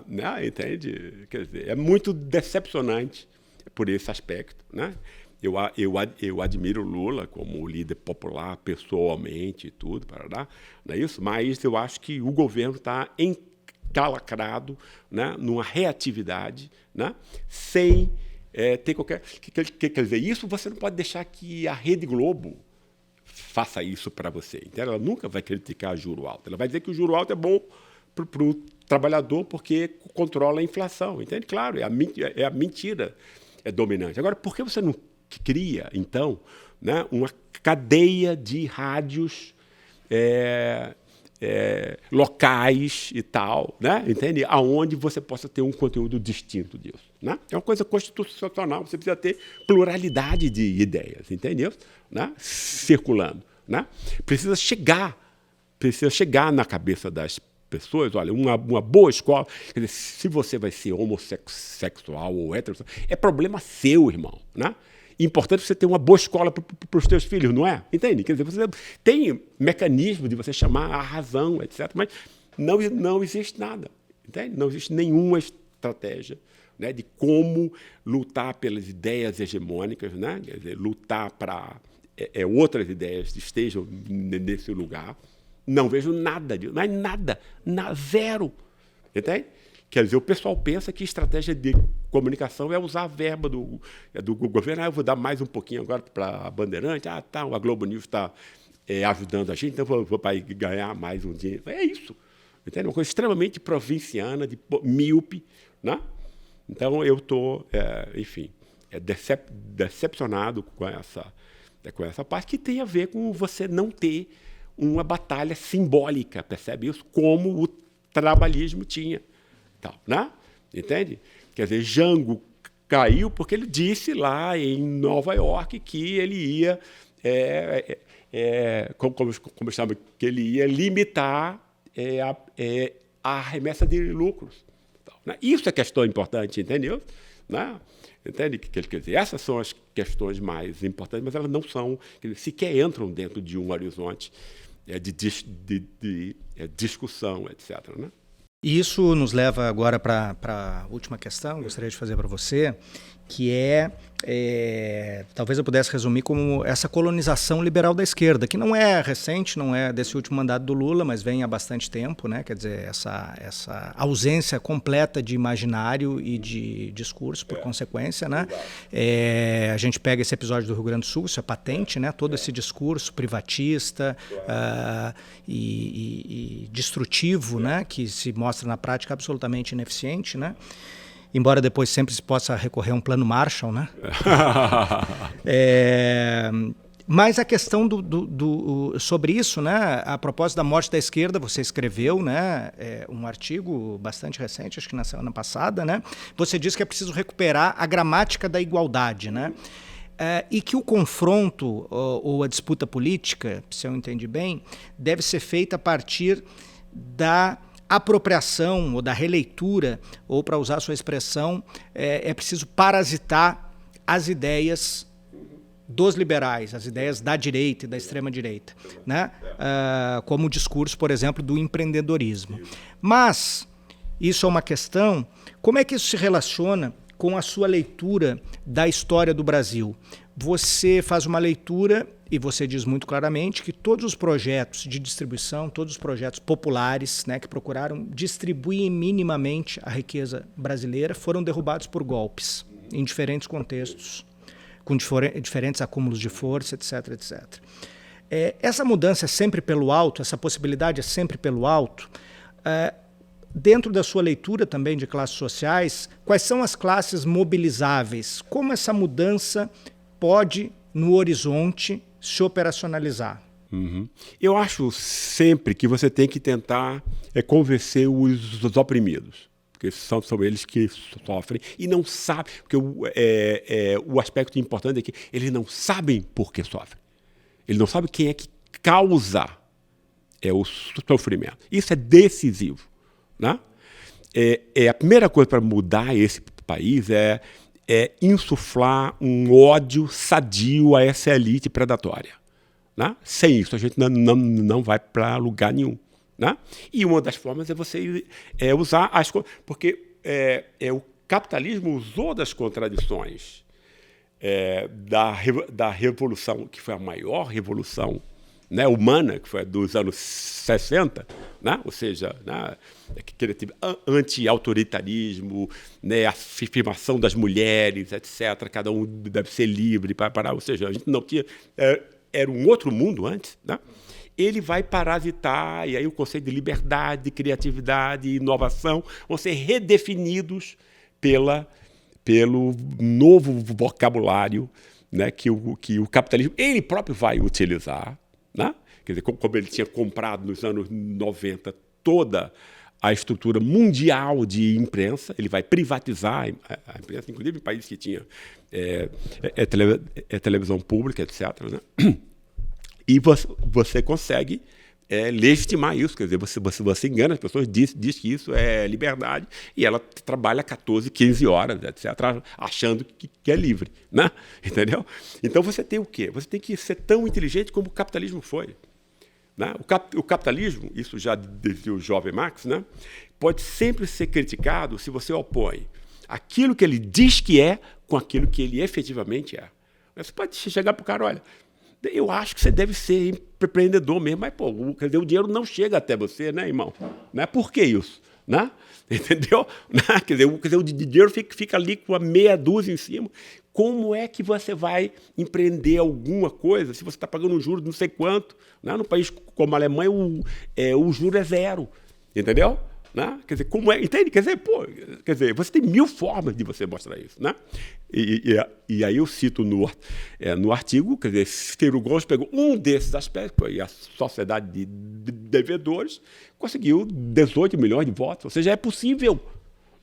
Né? Entende? Quer dizer, é muito decepcionante por esse aspecto, né? Eu admiro o Lula como líder popular, pessoalmente e tudo, não é isso? Mas eu acho que o governo está encalacrado, né, numa reatividade, né, sem ter qualquer... Quer dizer, isso você não pode deixar que a Rede Globo faça isso para você. Então, ela nunca vai criticar juro alto. Ela vai dizer que o juro alto é bom para o trabalhador porque controla a inflação. Entende? Claro, é a mentira dominante. Agora, por que você não cria, então, né, uma cadeia de rádios locais e tal, né, entende? Aonde você possa ter um conteúdo distinto disso, né? É uma coisa constitucional, você precisa ter pluralidade de ideias, entendeu? Né? Circulando, né? Precisa chegar na cabeça das pessoas. Olha, uma boa escola, quer dizer, se você vai ser homossexual ou heterossexual, é problema seu, irmão, né? Importante você ter uma boa escola para os teus filhos, não é? Entende? Quer dizer, você tem mecanismo de você chamar a razão, etc., mas não existe nada, entende? Não existe nenhuma estratégia, né, de como lutar pelas ideias hegemônicas, né? Quer dizer, lutar para outras ideias estejam nesse lugar. Não vejo nada disso, mas nada, zero, entende? Quer dizer, o pessoal pensa que estratégia de comunicação é usar a verba do governo. Eu vou dar mais um pouquinho agora para a Bandeirante. Tá, a Globo News está ajudando a gente, então vou para ganhar mais um dinheiro. É isso. Entende? Uma coisa extremamente provinciana, míope, né? Então, eu estou, enfim, decepcionado com essa parte que tem a ver com você não ter uma batalha simbólica, percebe isso? Como o trabalhismo tinha. Tal, né? Entende? Quer dizer, Jango caiu porque ele disse lá em Nova York que ele ia, como chama, que ele ia limitar a remessa de lucros. Tal, né? Isso é questão importante, entendeu? Né? Entende? Quer dizer, essas são as questões mais importantes, mas elas não são, quer dizer, sequer entram dentro de um horizonte de discussão, etc., né? E isso nos leva agora para a última questão que eu gostaria de fazer para você, que talvez eu pudesse resumir como essa colonização liberal da esquerda, que não é recente, não é desse último mandato do Lula, mas vem há bastante tempo, né? Quer dizer, essa ausência completa de imaginário e de discurso, por consequência, né? A gente pega esse episódio do Rio Grande do Sul, isso é patente, né? Todo esse discurso privatista e destrutivo, né? Que se mostra na prática absolutamente ineficiente, né? Embora depois sempre se possa recorrer a um plano Marshall, né? Mas a questão sobre isso, né? A propósito da morte da esquerda, você escreveu, né? Um artigo bastante recente, acho que na semana passada, né? Você diz que é preciso recuperar a gramática da igualdade, né? E que o confronto ou a disputa política, se eu entendi bem, deve ser feita a partir da apropriação ou da releitura, ou, para usar a sua expressão, é preciso parasitar as ideias dos liberais, as ideias da direita e da extrema-direita, né? Como o discurso, por exemplo, do empreendedorismo. Mas isso é uma questão, como é que isso se relaciona com a sua leitura da história do Brasil? Você faz uma leitura e você diz muito claramente que todos os projetos de distribuição, todos os projetos populares, né, que procuraram distribuir minimamente a riqueza brasileira, foram derrubados por golpes, em diferentes contextos, com diferentes acúmulos de força, etc., etc. Essa mudança é sempre pelo alto, essa possibilidade é sempre pelo alto. Dentro da sua leitura também de classes sociais, quais são as classes mobilizáveis? Como essa mudança pode, no horizonte, se operacionalizar? Uhum. Eu acho sempre que você tem que tentar convencer os oprimidos, porque são eles que sofrem e não sabem, porque o aspecto importante é que eles não sabem por que sofrem. Eles não sabem quem é que causa é o sofrimento. Isso é decisivo, né? A primeira coisa para mudar esse país é insuflar um ódio sadio a essa elite predatória, né? Sem isso, a gente não vai para lugar nenhum, né? E uma das formas é você usar as coisas, porque o capitalismo usou das contradições da revolução, que foi a maior revolução, né, humana, que foi dos anos 60, né? Ou seja, né, anti-autoritarismo, né, a afirmação das mulheres, etc. Cada um deve ser livre para parar. Ou seja, a gente não tinha... Era um outro mundo antes, né? Ele vai parasitar, e aí o conceito de liberdade, de criatividade e inovação vão ser redefinidos pelo novo vocabulário, né, que o capitalismo ele próprio vai utilizar, né? Quer dizer, como ele tinha comprado nos anos 90 toda a estrutura mundial de imprensa, ele vai privatizar a imprensa, inclusive em países que tinham televisão pública, etc., né? E você consegue legitimar isso, quer dizer, você engana as pessoas, diz que isso é liberdade, e ela trabalha 14, 15 horas, etc., achando que é livre, né? Entendeu? Então você tem o quê? Você tem que ser tão inteligente como o capitalismo foi, né? O capitalismo, isso já dizia o jovem Marx, né, pode sempre ser criticado se você opõe aquilo que ele diz que é com aquilo que ele efetivamente é. Você pode chegar para o cara, olha, eu acho que você deve ser empreendedor mesmo, mas, pô, quer dizer, o dinheiro não chega até você, né, irmão? Né? Por que isso? Né? Entendeu? Quer dizer, o dinheiro fica ali com a meia dúzia em cima. Como é que você vai empreender alguma coisa se você está pagando um juro de não sei quanto? Né? Num país como a Alemanha, o juro é zero. Entendeu? Né? Quer dizer, como é? Entende? Quer dizer, você tem 1000 formas de você mostrar isso, né? E aí eu cito no artigo, quer dizer, Ciro Gomes pegou um desses aspectos, e a sociedade de devedores conseguiu 18 milhões de votos. Ou seja, é possível,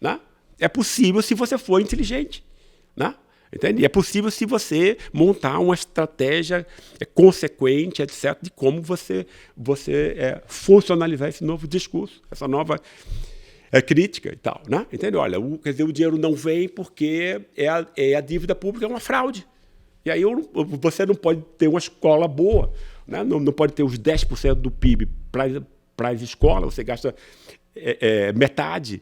né? É possível se você for inteligente, né? Entende? É possível se você montar uma estratégia consequente, etc., de como você funcionalizar esse novo discurso, essa nova crítica e tal, né? Entende? Olha, quer dizer, o dinheiro não vem porque a dívida pública é uma fraude. E aí você não pode ter uma escola boa, né? Não pode ter os 10% do PIB para as escolas, você gasta metade,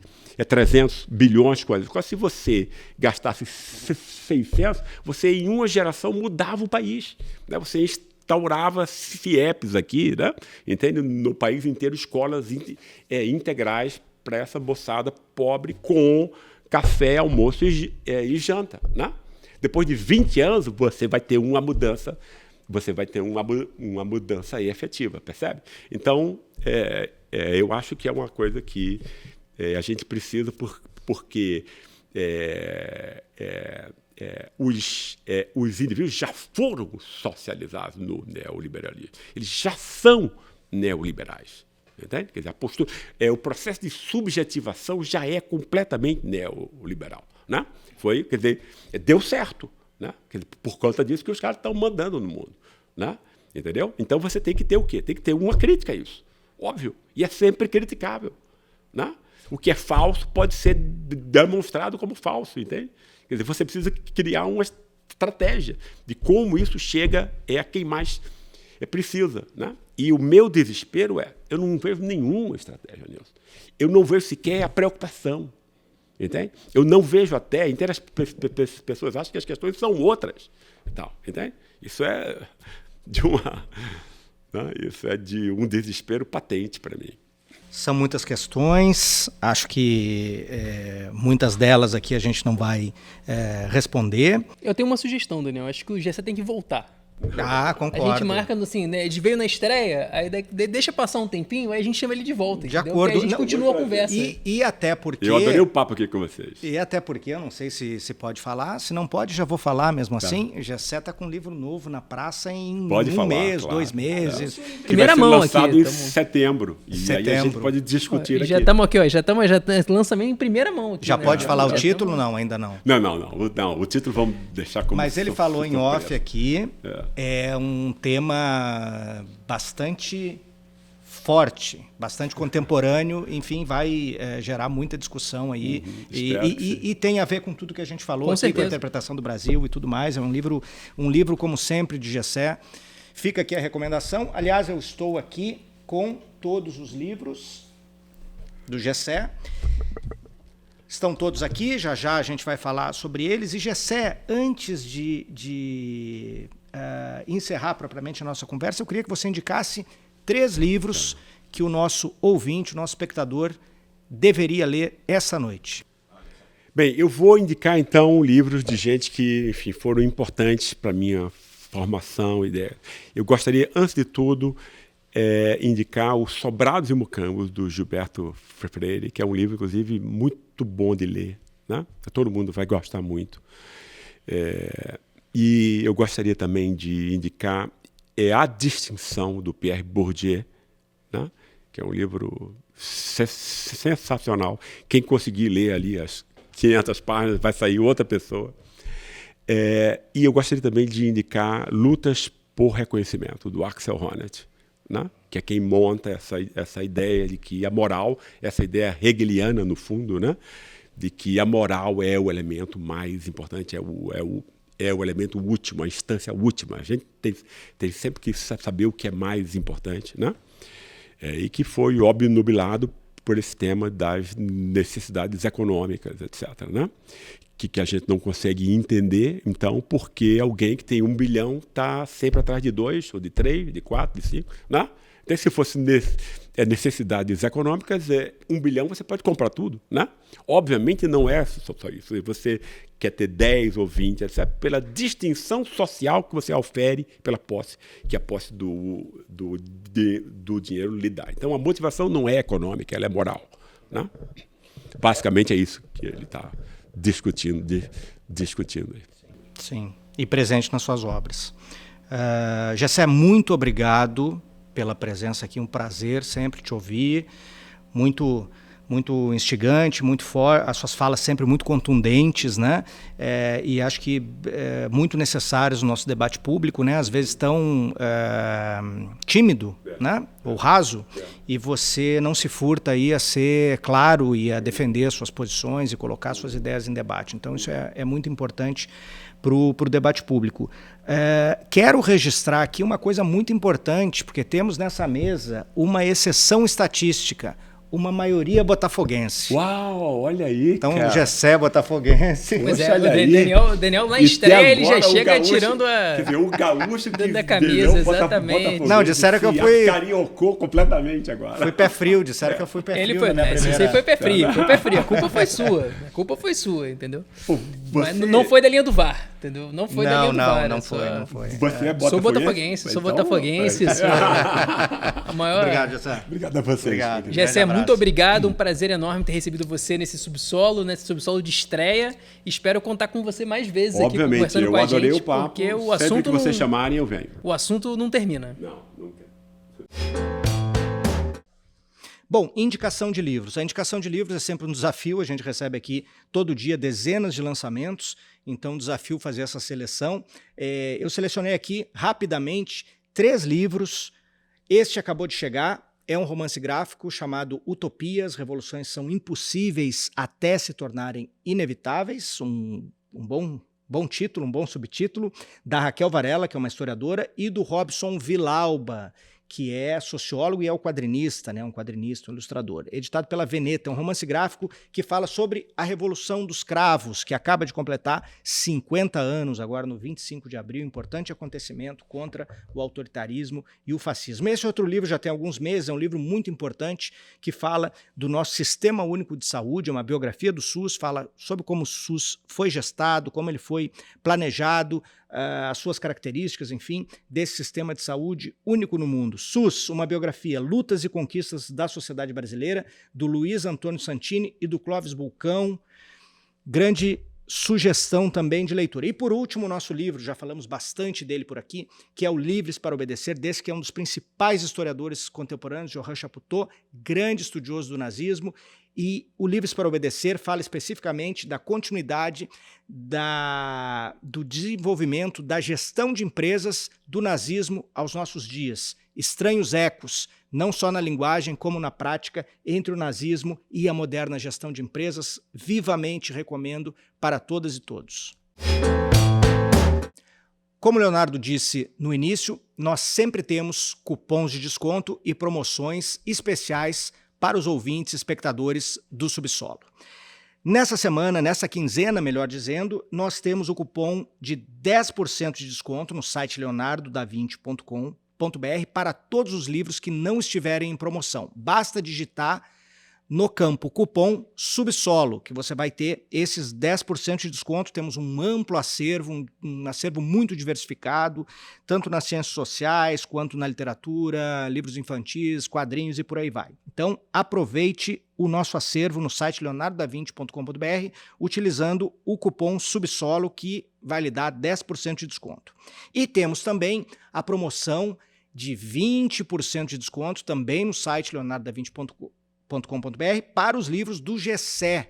300 bilhões, coisas. Se você gastasse 600, você em uma geração mudava o país, né? Você instaurava CIEPs aqui, né? Entende? No país inteiro, escolas integrais para essa moçada pobre com café, almoço e janta, né? Depois de 20 anos, você vai ter uma mudança, uma mudança efetiva, percebe? Então, eu acho que é uma coisa que a gente precisa, porque os indivíduos já foram socializados no neoliberalismo. Eles já são neoliberais. Entende? Quer dizer, a postura, o processo de subjetivação já é completamente neoliberal, né? Quer dizer, deu certo, né? Quer dizer, por conta disso que os caras estão mandando no mundo, né? Entendeu? Então você tem que ter o quê? Tem que ter uma crítica a isso, óbvio, e é sempre criticável, né? O que é falso pode ser demonstrado como falso, entende? Quer dizer, você precisa criar uma estratégia de como isso chega a quem mais precisa, né? E o meu desespero eu não vejo nenhuma estratégia nisso. Eu não vejo sequer a preocupação, entende? Eu não vejo até, as pessoas acham que as questões são outras, e tal, entende? Isso é de um desespero patente para mim. São muitas questões, acho que muitas delas aqui a gente não vai responder. Eu tenho uma sugestão, Daniel, acho que o Gessé tem que voltar. Ah, concordo. A gente marca assim, né? Ele veio na estreia, aí deixa passar um tempinho, aí a gente chama ele de volta. De entendeu? acordo. Porque a gente continua a conversa. E até porque... Eu adorei o papo aqui com vocês. E até porque, eu não sei se pode falar, se não pode, já vou falar mesmo assim. O Gessé está com um livro novo na praça em mês, claro. 2 meses. Primeira mão aqui. Lançado em setembro. E aí a gente pode discutir aqui. Já estamos aqui, ó. Já lançamento em primeira mão. Aqui, já né? pode falar o título? Não, ainda não. Não. O título vamos deixar como... Mas ele falou em off aqui. É um tema bastante forte, bastante contemporâneo, enfim, vai gerar muita discussão aí. E tem a ver com tudo que a gente falou, aqui, com a interpretação do Brasil e tudo mais. É um livro, como sempre, de Gessé. Fica aqui a recomendação. Aliás, eu estou aqui com todos os livros do Gessé. Estão todos aqui, já a gente vai falar sobre eles. E Gessé, antes de encerrar propriamente a nossa conversa, eu queria que você indicasse 3 livros que o nosso ouvinte, o nosso espectador, deveria ler essa noite. Bem, eu vou indicar, então, livros de gente que, enfim, foram importantes para a minha formação, ideia. Eu gostaria, antes de tudo, indicar o Sobrados e Mucambos, do Gilberto Freire, que é um livro, inclusive, muito bom de ler, né? Todo mundo vai gostar muito. E eu gostaria também de indicar A Distinção, do Pierre Bourdieu, né? Que é um livro sensacional. Quem conseguir ler ali as 500 páginas vai sair outra pessoa. E eu gostaria também de indicar Lutas por Reconhecimento, do Axel Honneth, né? Que é quem monta essa ideia de que a moral, essa ideia hegeliana, no fundo, né? De que a moral é o elemento mais importante, é o elemento último, a instância última. A gente tem sempre que saber o que é mais importante, né? E que foi obnubilado por esse tema das necessidades econômicas, etc., né? Que a gente não consegue entender, então, porque alguém que tem 1 bilhão está sempre atrás de 2, ou de 3, de 4, de 5, né? Então, se fosse necessidades econômicas, 1 bilhão você pode comprar tudo, né? Obviamente não é só isso. Você quer ter 10 ou 20, etc., pela distinção social que você ofere pela posse, que a posse do dinheiro lhe dá. Então, a motivação não é econômica, ela é moral, né? Basicamente é isso que ele está discutindo. Sim, e presente nas suas obras. Gessé, muito obrigado pela presença aqui, um prazer sempre te ouvir, muito instigante, muito forte, as suas falas sempre muito contundentes, né? E acho que muito necessárias no nosso debate público, né? Às vezes tão tímido, né? Ou raso, e você não se furta aí a ser claro e a defender as suas posições e colocar suas ideias em debate. Então isso é muito importante para o debate público. Quero registrar aqui uma coisa muito importante, porque temos nessa mesa uma exceção estatística, uma maioria botafoguense. Uau, olha aí, então, cara. O Gessé botafoguense. Pois o Daniel na estreia, ele já chega gaúcho, tirando a... Quer dizer, o gaúcho que da camisa, exatamente. Não, disseram que eu fui... Cariocou completamente agora. Fui pé frio, disseram que eu fui pé frio. Ele foi, né? Você foi pé frio, A culpa foi sua, entendeu? Mas não foi da linha do VAR, entendeu? Não foi da linha do VAR. Não foi. Você é sou botafoguense, sou botafoguense. A maior... Obrigado, Gessé. Obrigado a você. Obrigado. Gessé, muito obrigado, um prazer enorme ter recebido você nesse subsolo de estreia. Espero contar com você mais vezes aqui conversando com a gente. Eu adorei o papo, porque o sempre assunto que vocês chamarem eu venho. O assunto não termina. Não, nunca. Bom, indicação de livros. A indicação de livros é sempre um desafio, a gente recebe aqui todo dia dezenas de lançamentos, então desafio fazer essa seleção. Eu selecionei aqui rapidamente 3 livros, este acabou de chegar, é um romance gráfico chamado Utopias, Revoluções são impossíveis até se tornarem inevitáveis, um bom título, um bom subtítulo, da Raquel Varela, que é uma historiadora, e do Robson Vilauba, que é sociólogo e é um quadrinista, um ilustrador. Editado pela Veneta, é um romance gráfico que fala sobre a Revolução dos Cravos, que acaba de completar 50 anos, agora no 25 de abril, importante acontecimento contra o autoritarismo e o fascismo. Esse outro livro já tem alguns meses, é um livro muito importante que fala do nosso Sistema Único de Saúde, é uma biografia do SUS, fala sobre como o SUS foi gestado, como ele foi planejado, as suas características, enfim, desse sistema de saúde único no mundo. SUS, uma biografia, Lutas e Conquistas da Sociedade Brasileira, do Luiz Antônio Santini e do Clóvis Bulcão. Grande sugestão também de leitura. E por último, o nosso livro, já falamos bastante dele por aqui, que é o Livres para Obedecer, desse que é um dos principais historiadores contemporâneos, Johann Chaputó, grande estudioso do nazismo. E o Livres para Obedecer fala especificamente da continuidade do desenvolvimento da gestão de empresas do nazismo aos nossos dias. Estranhos ecos, não só na linguagem como na prática, entre o nazismo e a moderna gestão de empresas. Vivamente recomendo para todas e todos. Como o Leonardo disse no início, nós sempre temos cupons de desconto e promoções especiais para os ouvintes e espectadores do Subsolo. Nessa semana, nessa quinzena, melhor dizendo, nós temos o cupom de 10% de desconto no site leonardodavinci.com.br para todos os livros que não estiverem em promoção. Basta digitar no campo cupom Subsolo, que você vai ter esses 10% de desconto. Temos um amplo acervo, um acervo muito diversificado, tanto nas ciências sociais, quanto na literatura, livros infantis, quadrinhos e por aí vai. Então, aproveite o nosso acervo no site leonardodavinci.com.br, utilizando o cupom Subsolo, que vai lhe dar 10% de desconto. E temos também a promoção de 20% de desconto, também no site leonardodavinci.com.br, para os livros do GCE,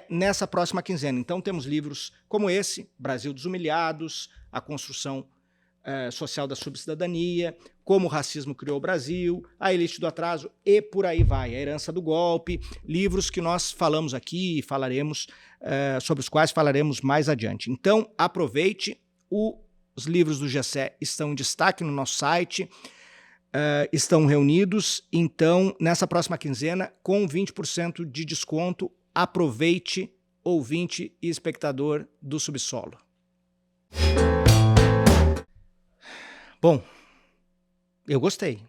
nessa próxima quinzena. Então temos livros como esse, Brasil dos Humilhados, A Construção Social da Subcidadania, Como o Racismo Criou o Brasil, A Elite do Atraso e por aí vai, A Herança do Golpe, livros que nós falamos aqui e falaremos, sobre os quais falaremos mais adiante. Então aproveite, os livros do GCE estão em destaque no nosso site, estão reunidos, então, nessa próxima quinzena, com 20% de desconto. Aproveite, ouvinte e espectador do Subsolo. Bom, eu gostei.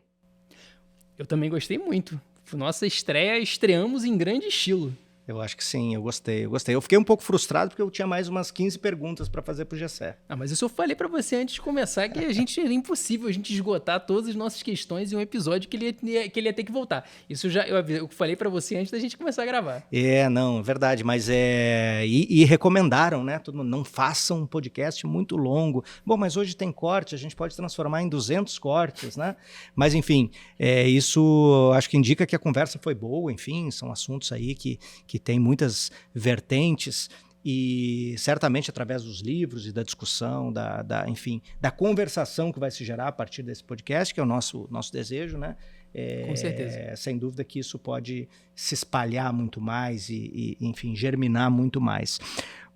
Eu também gostei muito. Nossa estreia, estreamos em grande estilo. Eu acho que sim, eu gostei. Eu fiquei um pouco frustrado porque eu tinha mais umas 15 perguntas para fazer pro GCE. Mas isso eu falei para você antes de começar que era impossível a gente esgotar todas as nossas questões em um episódio que ele ia ter que voltar. Isso eu falei para você antes da gente começar a gravar. Não, é verdade, mas E recomendaram, né? Todo mundo, não façam um podcast muito longo. Bom, mas hoje tem corte, a gente pode transformar em 200 cortes, né? Mas, enfim, isso acho que indica que a conversa foi boa, enfim, são assuntos aí que tem muitas vertentes e certamente através dos livros e da discussão, enfim, da conversação que vai se gerar a partir desse podcast, que é o nosso desejo, né? Com certeza. Sem dúvida que isso pode se espalhar muito mais enfim, germinar muito mais.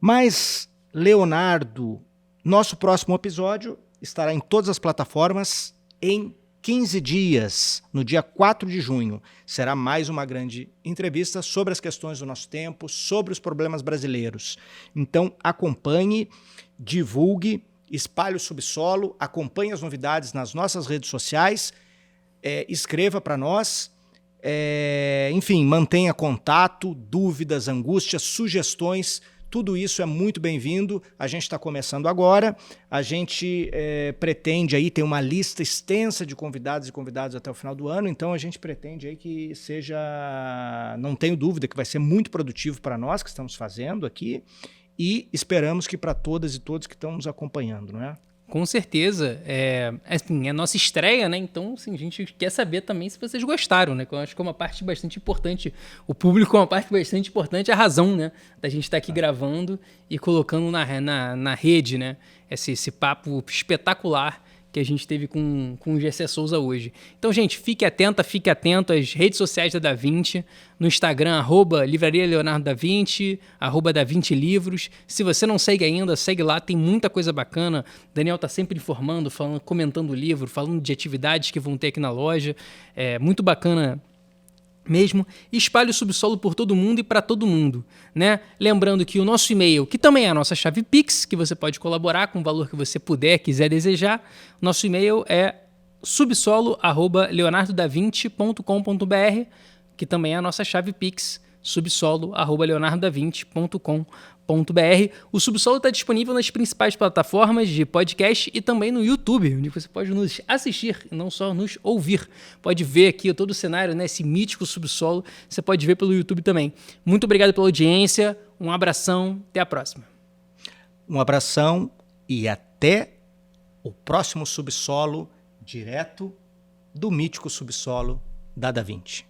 Mas, Leonardo, nosso próximo episódio estará em todas as plataformas em 15 dias, no dia 4 de junho, será mais uma grande entrevista sobre as questões do nosso tempo, sobre os problemas brasileiros. Então acompanhe, divulgue, espalhe o Subsolo, acompanhe as novidades nas nossas redes sociais, escreva para nós, enfim, mantenha contato, dúvidas, angústias, sugestões. Tudo isso é muito bem-vindo. A gente está começando agora. A gente pretende aí ter uma lista extensa de convidados e convidadas até o final do ano. Então a gente pretende aí que seja, não tenho dúvida, que vai ser muito produtivo para nós que estamos fazendo aqui e esperamos que para todas e todos que estão nos acompanhando, não é? Com certeza. Assim, é a nossa estreia, né? Então, assim, a gente quer saber também se vocês gostaram, né? Eu acho que é uma parte bastante importante. O público é uma parte bastante importante, a razão, né? Da gente estar aqui gravando e colocando na rede, né? Esse papo espetacular que a gente teve com o GC Souza hoje. Então, gente, fique atento às redes sociais da Da Vinci, no Instagram, @Livraria Leonardo da Vinci, @Da Vinci Livros. Se você não segue ainda, segue lá, tem muita coisa bacana. Daniel tá sempre informando, falando, comentando o livro, falando de atividades que vão ter aqui na loja. É muito bacana mesmo. Espalhe o Subsolo por todo mundo e para todo mundo, né? Lembrando que o nosso e-mail, que também é a nossa chave Pix, que você pode colaborar com o valor que você puder, quiser, desejar. Nosso e-mail é subsolo@leonardodavinci.com.br, que também é a nossa chave Pix, subsolo@leonardodavinci.com.br. O Subsolo está disponível nas principais plataformas de podcast e também no YouTube, onde você pode nos assistir e não só nos ouvir. Pode ver aqui todo o cenário, né, esse mítico Subsolo, você pode ver pelo YouTube também. Muito obrigado pela audiência, um abração, até a próxima. Um abração e até o próximo Subsolo, direto do mítico Subsolo da Da Vinci.